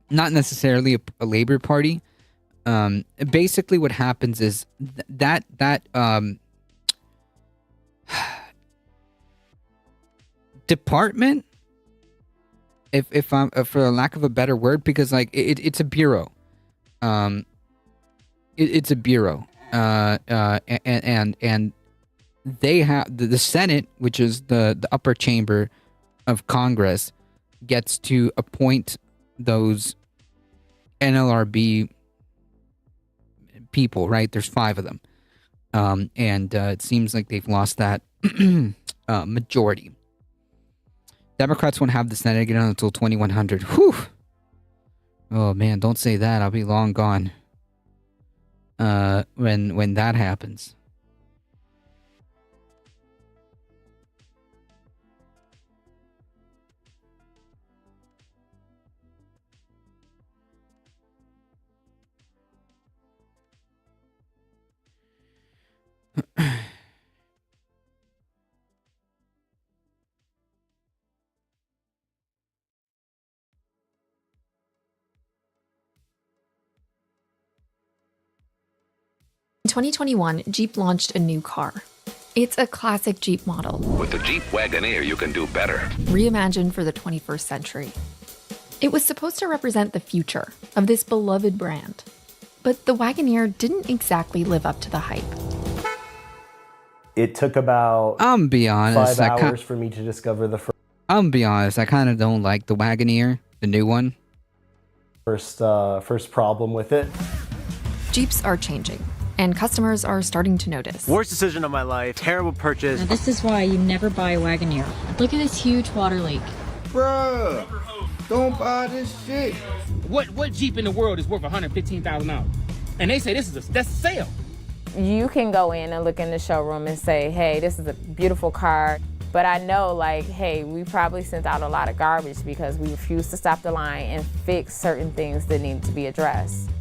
necessarily a Labor Party. Basically what happens is that department if I'm for lack of a better word, because like it's a bureau. It's a bureau. And they have the Senate, which is the upper chamber of Congress, gets to appoint those NLRB people, right? There's 5 of them. And it seems like they've lost that majority. Democrats won't have the Senate again until 2100. Whew. Oh man, don't say that. I'll be long gone. When that happens. In 2021, Jeep launched a new car. It's a classic Jeep model, With the Jeep Wagoneer, you can do better. reimagined for the 21st century. It was supposed to represent the future of this beloved brand. But the Wagoneer didn't exactly live up to the hype. It took about I'm be honest, 5 hours for me to discover the I'm be honest, I kind of don't like the Wagoneer, the new one. first problem with it. Jeeps are changing, and customers are starting to notice. Worst decision of my life. Terrible purchase. Now, this is why you never buy a Wagoneer. Look at this huge water leak. Bruh, don't buy this shit. What Jeep in the world is worth $115,000? And they say that's a sale. You can go in and look in the showroom and say, hey, this is a beautiful car. But I know, like, hey, we probably sent out a lot of garbage because we refused to stop the line and fix certain things that needed to be addressed.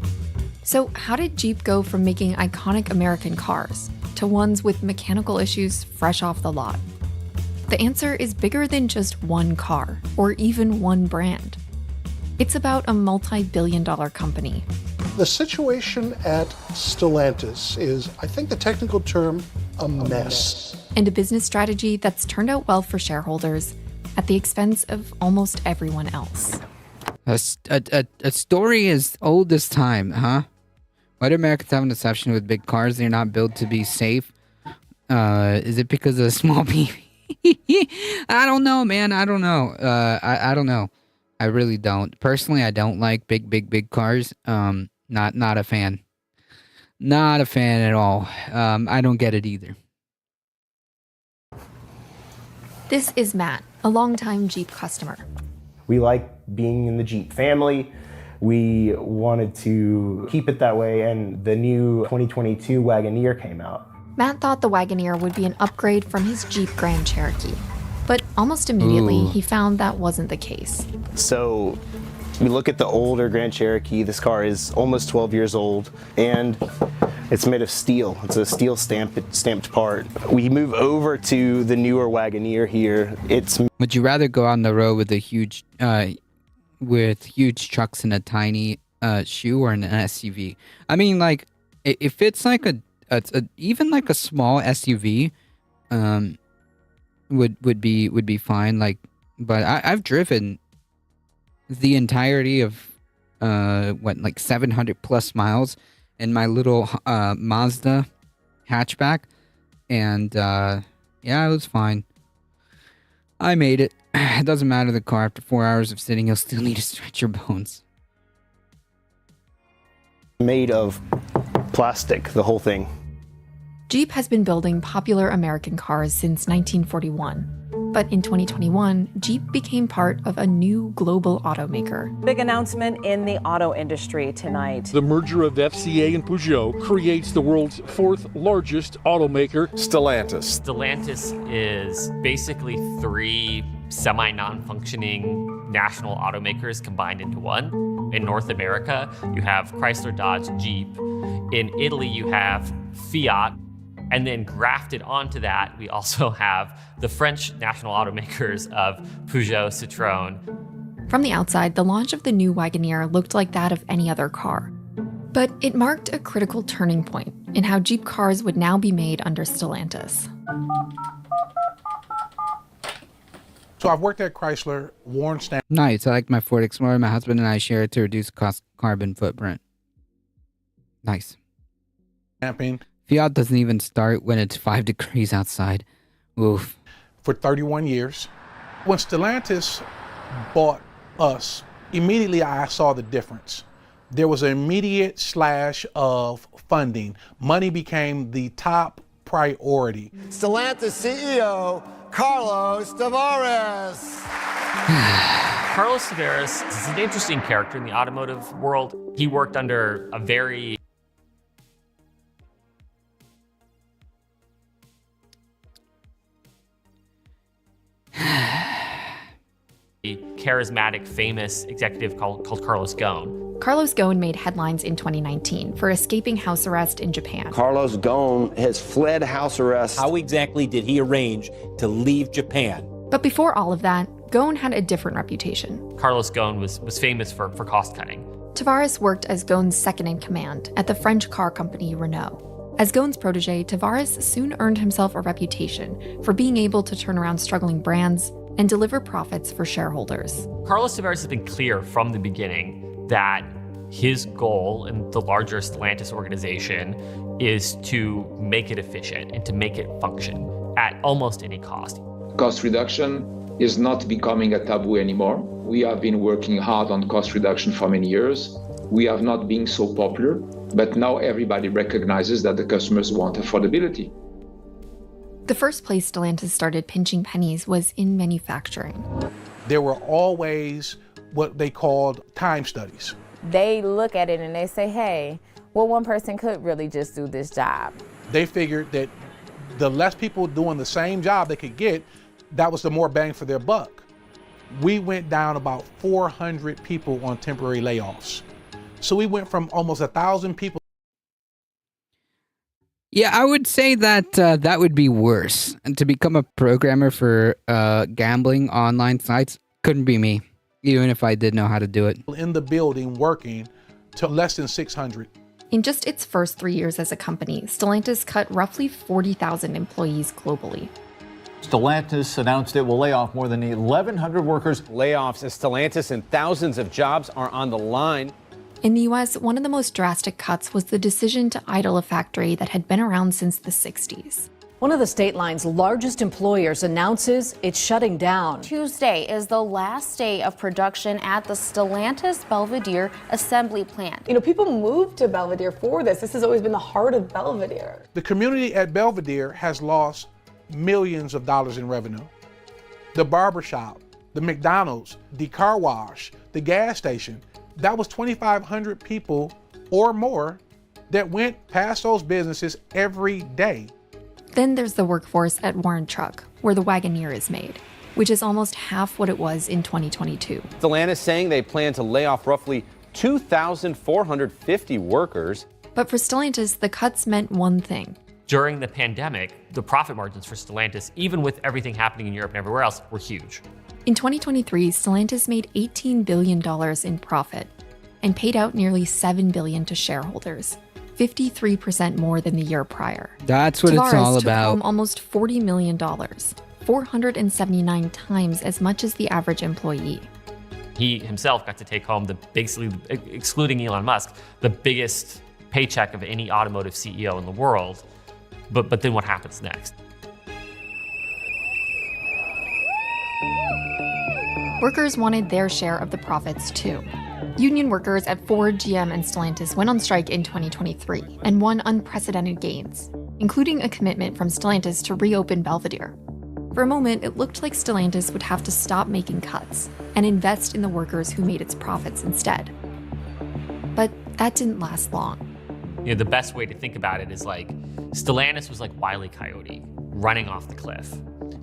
So how did Jeep go from making iconic American cars to ones with mechanical issues fresh off the lot? The answer is bigger than just one car or even one brand. It's about a multi-billion-dollar company. The situation at Stellantis is, I think the technical term, a mess. And a business strategy that's turned out well for shareholders at the expense of almost everyone else. A story as old as time, huh? Why do Americans have an obsession with big cars? They're not built to be safe. Is it because of small people? I don't know, man. I don't know. I don't know. I really don't. Personally, I don't like big cars. Not a fan. Not a fan at all. I don't get it either. This is Matt, a longtime Jeep customer. We like being in the Jeep family. We wanted to keep it that way, and the new 2022 Wagoneer came out. Matt thought the Wagoneer would be an upgrade from his Jeep Grand Cherokee. But almost immediately, he found that wasn't the case. So we look at the older Grand Cherokee. This car is almost 12 years old, and it's made of steel. It's a steel stamped part. We move over to the newer Wagoneer here. Would you rather go on the road with a huge trucks and a tiny shoe, or an SUV? I mean, like, if it's like even like a small SUV, would be fine. Like, but I've driven the entirety of like 700 plus miles in my little Mazda hatchback, and yeah, it was fine. I made it. It doesn't matter the car. After 4 hours of sitting, you'll still need to stretch your bones. Made of plastic, the whole thing. Jeep has been building popular American cars since 1941. But in 2021, Jeep became part of a new global automaker. Big announcement in the auto industry tonight. The merger of FCA and Peugeot creates the world's 4th largest automaker, Stellantis. Stellantis is basically 3 semi-non-functioning national automakers combined into one. In North America, you have Chrysler, Dodge, Jeep. In Italy, you have Fiat. And then grafted onto that, we also have the French national automakers of Peugeot, Citroën. From the outside, the launch of the new Wagoneer looked like that of any other car. But it marked a critical turning point in how Jeep cars would now be made under Stellantis. So I've worked at Chrysler, Warren Stanley. Nice. I like my Ford Explorer. My husband and I share it to reduce carbon footprint. Nice. Camping. Fiat doesn't even start when it's 5 degrees outside. Oof. For 31 years. When Stellantis bought us, immediately I saw the difference. There was an immediate slash of funding. Money became the top priority. Stellantis CEO, Carlos Tavares. Carlos Tavares is an interesting character in the automotive world. He worked under a very charismatic, famous executive called Carlos Ghosn. Carlos Ghosn made headlines in 2019 for escaping house arrest in Japan. Carlos Ghosn has fled house arrest. How exactly did he arrange to leave Japan? But before all of that, Ghosn had a different reputation. Carlos Ghosn was famous for cost cutting. Tavares worked as Ghosn's second-in-command at the French car company Renault. As Ghosn's protege, Tavares soon earned himself a reputation for being able to turn around struggling brands and deliver profits for shareholders. Carlos Tavares has been clear from the beginning that his goal in the larger Stellantis organization is to make it efficient and to make it function at almost any cost. Cost reduction is not becoming a taboo anymore. We have been working hard on cost reduction for many years. We have not been so popular, but now everybody recognizes that the customers want affordability. The first place Stellantis started pinching pennies was in manufacturing. There were always what they called time studies. They look at it and they say, hey, well, one person could really just do this job. They figured that the less people doing the same job they could get, that was the more bang for their buck. We went down about 400 people on temporary layoffs. So we went from almost 1,000 people. Yeah, I would say that that would be worse. And to become a programmer for gambling online sites couldn't be me, even if I did know how to do it. In the building working to less than 600. In just its first 3 years as a company, Stellantis cut roughly 40,000 employees globally. Stellantis announced it will lay off more than 1,100 workers. Layoffs at Stellantis and thousands of jobs are on the line. In the US, one of the most drastic cuts was the decision to idle a factory that had been around since the 60s. One of the state line's largest employers announces it's shutting down. Tuesday is the last day of production at the Stellantis Belvidere assembly plant. You know, people moved to Belvidere for this. This has always been the heart of Belvidere. The community at Belvidere has lost millions of dollars in revenue. The barbershop, the McDonald's, the car wash, the gas station, that was 2,500 people or more that went past those businesses every day. Then there's the workforce at Warren Truck, where the Wagoneer is made, which is almost half what it was in 2022. Stellantis saying they plan to lay off roughly 2,450 workers. But for Stellantis, the cuts meant one thing. During the pandemic, the profit margins for Stellantis, even with everything happening in Europe and everywhere else, were huge. In 2023, Stellantis made $18 billion in profit and paid out nearly $7 billion to shareholders, 53% more than the year prior. That's what Tavares it's all took about. home almost $40 million, 479 times as much as the average employee. He himself got to take home basically, excluding Elon Musk, the biggest paycheck of any automotive CEO in the world. But then what happens next? Workers wanted their share of the profits too. Union workers at Ford, GM, and Stellantis went on strike in 2023 and won unprecedented gains, including a commitment from Stellantis to reopen Belvidere. For a moment, it looked like Stellantis would have to stop making cuts and invest in the workers who made its profits instead. But that didn't last long. You know, the best way to think about it is like Stellantis was like Wile E. Coyote running off the cliff.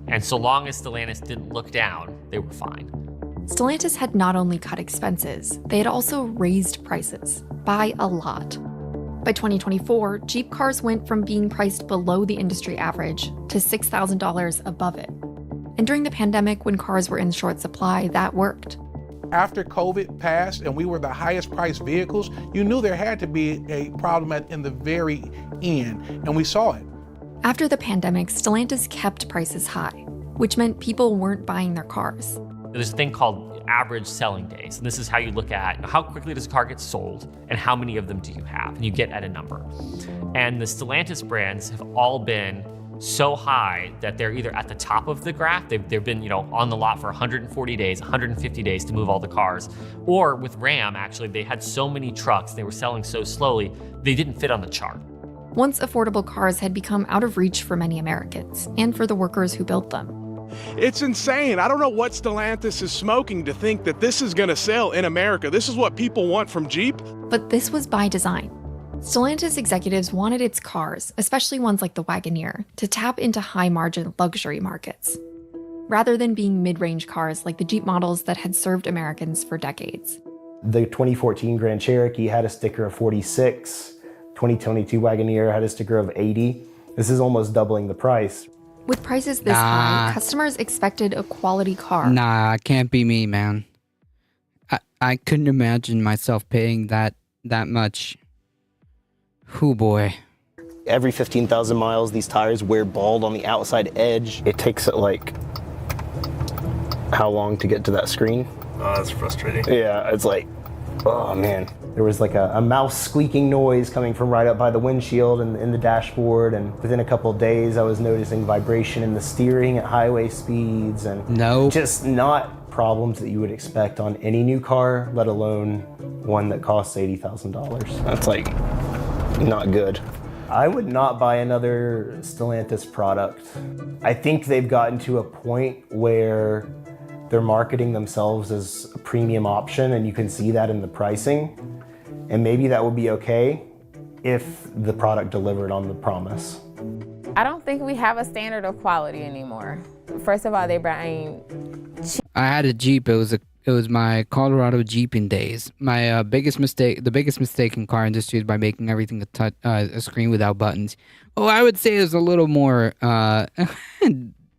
And so long as Stellantis didn't look down, they were fine. Stellantis had not only cut expenses, they had also raised prices by a lot. By 2024, Jeep cars went from being priced below the industry average to $6,000 above it. And during the pandemic, when cars were in short supply, that worked. After COVID passed and we were the highest priced vehicles, you knew there had to be a problem in the very end, and we saw it. After the pandemic, Stellantis kept prices high, which meant people weren't buying their cars. There's a thing called average selling days, and this is how you look at how quickly does a car get sold and how many of them do you have, and you get at a number. And the Stellantis brands have all been so high that they're either at the top of the graph, they've been on the lot for 140 days, 150 days to move all the cars, or with Ram, actually, they had so many trucks, they were selling so slowly, they didn't fit on the chart. Once affordable cars had become out of reach for many Americans, and for the workers who built them. It's insane. I don't know what Stellantis is smoking to think that this is going to sell in America. This is what people want from Jeep. But this was by design. Stellantis executives wanted its cars, especially ones like the Wagoneer, to tap into high-margin luxury markets, rather than being mid-range cars like the Jeep models that had served Americans for decades. The 2014 Grand Cherokee had a sticker of 46. 2022 Wagoneer had a sticker of 80. This is almost doubling the price. With prices this high, customers expected a quality car. Nah, can't be me, man. I couldn't imagine myself paying that much. Hoo boy. Every 15,000 miles, these tires wear bald on the outside edge. It takes like how long to get to that screen? Oh, that's frustrating. Yeah, it's like, oh man. There was like a mouse squeaking noise coming from right up by the windshield and in the dashboard, and within a couple of days I was noticing vibration in the steering at highway speeds, and just not problems that you would expect on any new car, let alone one that costs $80,000. That's like not good. I would not buy another Stellantis product. I think they've gotten to a point where they're marketing themselves as a premium option, and you can see that in the pricing. And maybe that would be okay if the product delivered on the promise. I don't think we have a standard of quality anymore. First of all, they're buying cheap. I had a Jeep. It was my Colorado Jeeping days. My the biggest mistake in car industry is by making everything a screen without buttons. Oh, I would say there's a little more to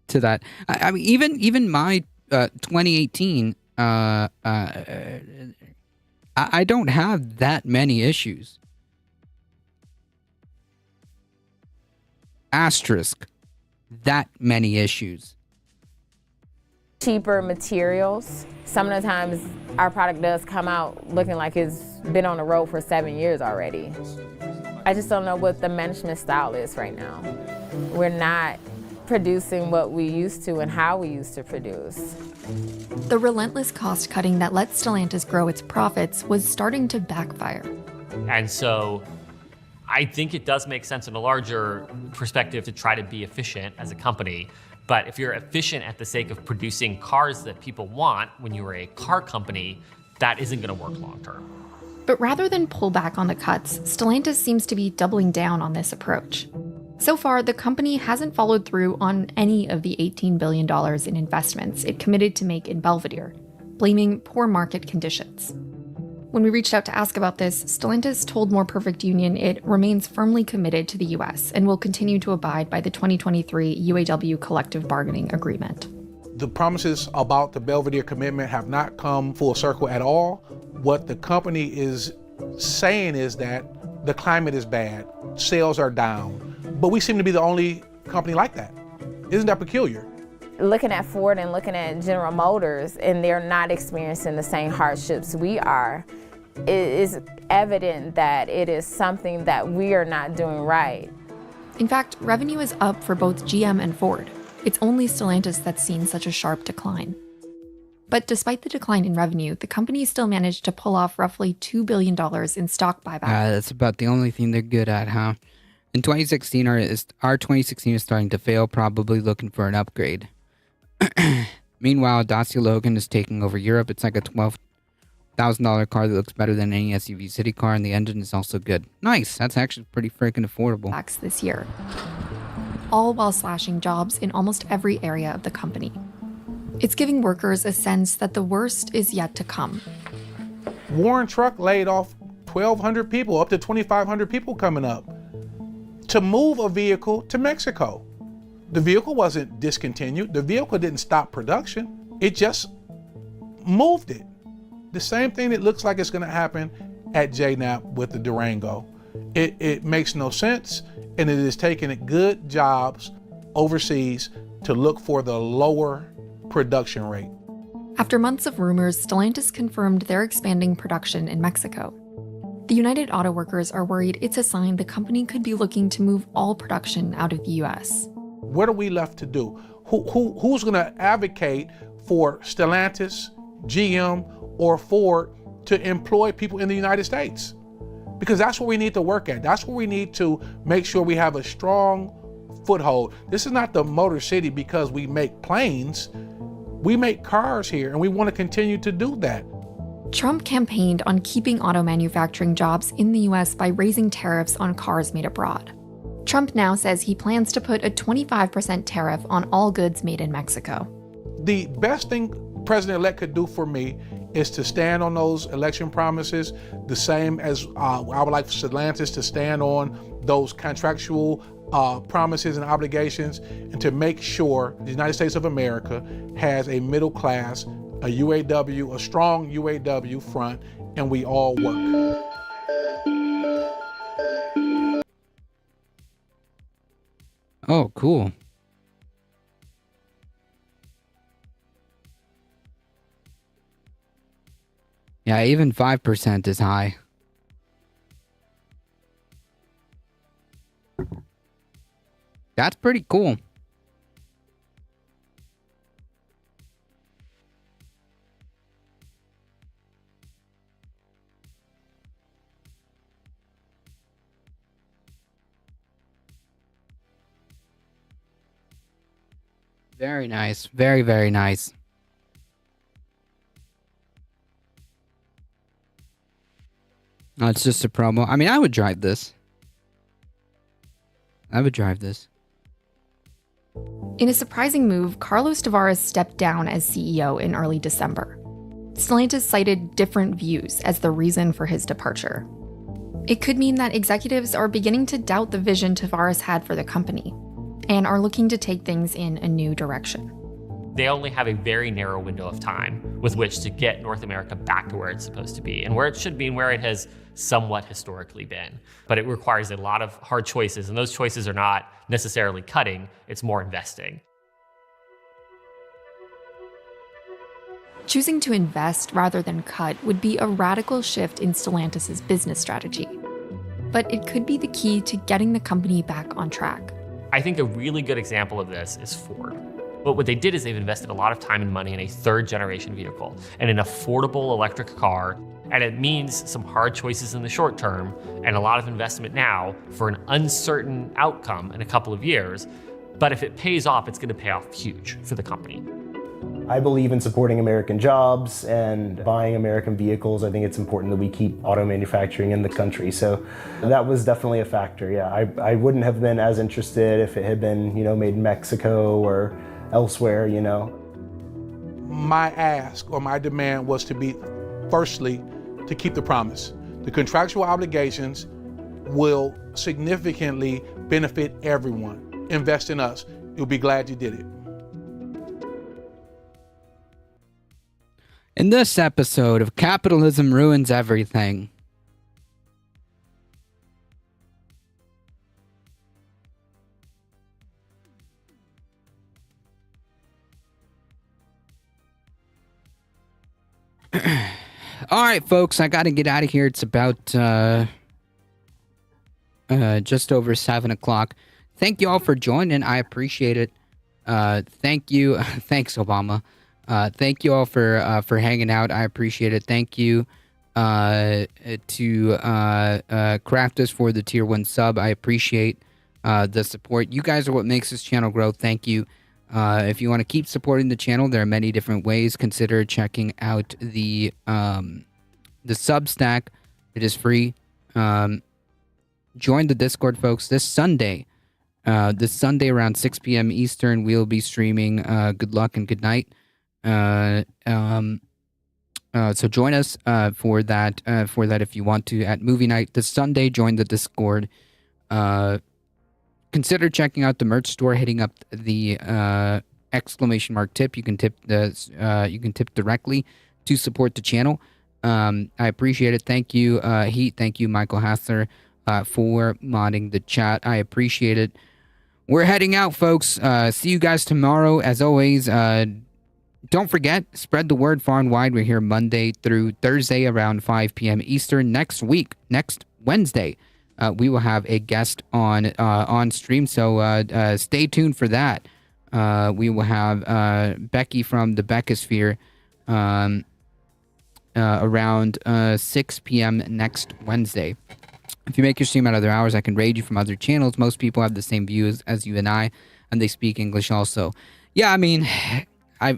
that. I mean, even my 2018. I don't have that many issues. Asterisk. That many issues. Cheaper materials. Some of the times our product does come out looking like it's been on the road for 7 years already. I just don't know what the management style is right now. We're not producing what we used to and how we used to produce. The relentless cost cutting that let Stellantis grow its profits was starting to backfire. And so I think it does make sense in a larger perspective to try to be efficient as a company. But if you're efficient at the sake of producing cars that people want when you are a car company, that isn't going to work long term. But rather than pull back on the cuts, Stellantis seems to be doubling down on this approach. So far, the company hasn't followed through on any of the $18 billion in investments it committed to make in Belvidere, blaming poor market conditions. When we reached out to ask about this, Stellantis told More Perfect Union it remains firmly committed to the U.S. and will continue to abide by the 2023 UAW collective bargaining agreement. The promises about the Belvidere commitment have not come full circle at all. What the company is saying is that the climate is bad, sales are down, but we seem to be the only company like that. Isn't that peculiar? Looking at Ford and looking at General Motors, and they're not experiencing the same hardships we are, it is evident that it is something that we are not doing right. In fact, revenue is up for both GM and Ford. It's only Stellantis that's seen such a sharp decline. But despite the decline in revenue, the company still managed to pull off roughly $2 billion in stock buyback. That's about the only thing they're good at, huh? In 2016, our 2016 is starting to fail, probably looking for an upgrade. Meanwhile, Dacia Logan is taking over Europe. It's like a $12,000 car that looks better than any SUV city car, and the engine is also good. Nice. That's actually pretty freaking affordable. This year, all while slashing jobs in almost every area of the company. It's giving workers a sense that the worst is yet to come. Warren Truck laid off 1,200 people, up to 2,500 people coming up, to move a vehicle to Mexico. The vehicle wasn't discontinued. The vehicle didn't stop production. It just moved it. The same thing that looks like it's going to happen at JNAP with the Durango. It makes no sense, and it is taking good jobs overseas to look for the lower production rate. After months of rumors, Stellantis confirmed they're expanding production in Mexico. The United Auto Workers are worried it's a sign the company could be looking to move all production out of the US. What are we left to do? Who's going to advocate for Stellantis, GM, or Ford to employ people in the United States? Because that's what we need to work at. That's where we need to make sure we have a strong foothold. This is not the Motor City because we make planes. We make cars here, and we want to continue to do that. Trump campaigned on keeping auto manufacturing jobs in the US by raising tariffs on cars made abroad. Trump now says he plans to put a 25% tariff on all goods made in Mexico. The best thing President-elect could do for me is to stand on those election promises, the same as I would like for Stellantis to stand on those contractual promises and obligations, and to make sure the United States of America has a middle class, a UAW, a strong UAW front, and we all work. Oh, cool. Yeah, even 5% is high. That's pretty cool. Very nice. Very, very nice. No, it's just a promo. I mean, I would drive this. I would drive this. In a surprising move, Carlos Tavares stepped down as CEO in early December. Stellantis cited different views as the reason for his departure. It could mean that executives are beginning to doubt the vision Tavares had for the company and are looking to take things in a new direction. They only have a very narrow window of time with which to get North America back to where it's supposed to be and where it should be and where it has somewhat historically been. But it requires a lot of hard choices, and those choices are not necessarily cutting, it's more investing. Choosing to invest rather than cut would be a radical shift in Stellantis' business strategy. But it could be the key to getting the company back on track. I think a really good example of this is Ford. But what they did is they've invested a lot of time and money in a third generation vehicle and an affordable electric car. And it means some hard choices in the short term and a lot of investment now for an uncertain outcome in a couple of years. But if it pays off, it's going to pay off huge for the company. I believe in supporting American jobs and buying American vehicles. I think it's important that we keep auto manufacturing in the country. So that was definitely a factor. Yeah, I wouldn't have been as interested if it had been, made in Mexico or elsewhere, My ask or my demand was to be, firstly, to keep the promise. The contractual obligations will significantly benefit everyone. Invest in us. You'll be glad you did it. In this episode of Capitalism Ruins Everything, all right, folks, I got to get out of here. It's about just over 7 o'clock. Thank you all for joining. I appreciate it. Thank you. Thanks, Obama. Thank you all for hanging out. I appreciate it. Thank you to Craftus for the tier 1 sub. I appreciate the support. You guys are what makes this channel grow. Thank you. If you want to keep supporting the channel, there are many different ways. Consider checking out the Substack. It is free. Join the Discord, folks. This Sunday around 6 p.m. Eastern, we'll be streaming Good Luck and Good Night. So join us for that if you want to at movie night this Sunday. Join the Discord. Consider checking out the merch store, hitting up the ! tip. You can tip directly to support the channel. I appreciate it. Thank you, Heat. Thank you, Michael Hassler, for modding the chat. I appreciate it. We're heading out, folks. See you guys tomorrow. As always, don't forget, spread the word far and wide. We're here Monday through Thursday around 5 p.m. Eastern. Next Wednesday, we will have a guest on stream, so stay tuned for that. We will have Becky from the Beckosphere around 6 p.m. next Wednesday. If you make your stream at other hours, I can raid you from other channels. Most people have the same views as you and I, and they speak English also. Yeah, I mean, I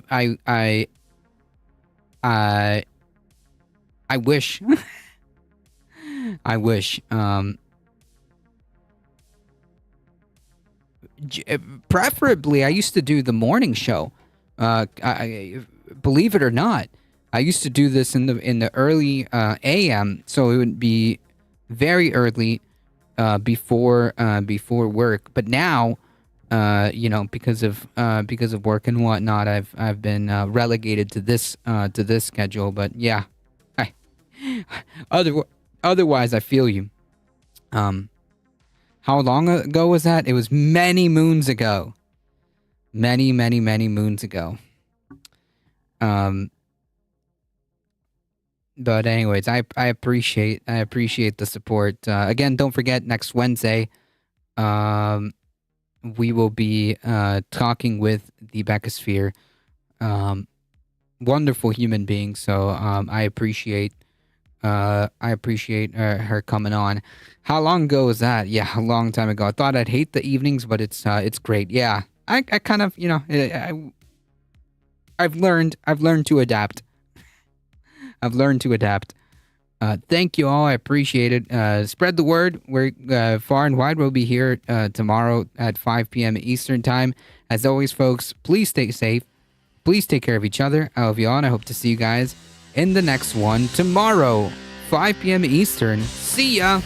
wish, I wish, preferably, I used to do the morning show. Believe it or not, I used to do this in the early AM, so it would be very early before work. But now, because of work and whatnot, I've been relegated to this schedule. But yeah, otherwise I feel you. How long ago was that? It was many moons ago. Many moons ago. But anyways, I appreciate the support. Again, don't forget, next Wednesday, we will be talking with the Beckosphere. Wonderful human being. So I appreciate her coming on. How long ago was that? Yeah, a long time ago. I thought I'd hate the evenings, but it's great. Yeah, I kind of, I've learned to adapt. Thank you all. I appreciate it. Spread the word. We're far and wide. We'll be here tomorrow at 5 p.m. Eastern time. As always, folks, please stay safe. Please take care of each other. I love you all, and I hope to see you guys in the next one tomorrow, 5 p.m. Eastern. See ya.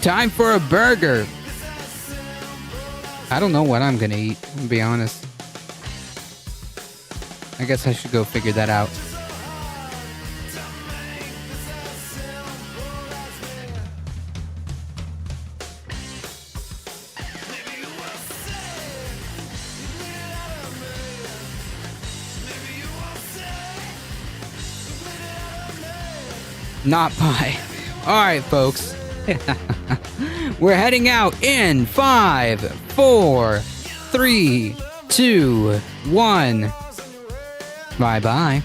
Time for a burger. I don't know what I'm gonna eat, to be honest. I guess I should go figure that out. Not pie. Alright, folks. We're heading out in 5, 4, 3, 2, 1. Bye-bye.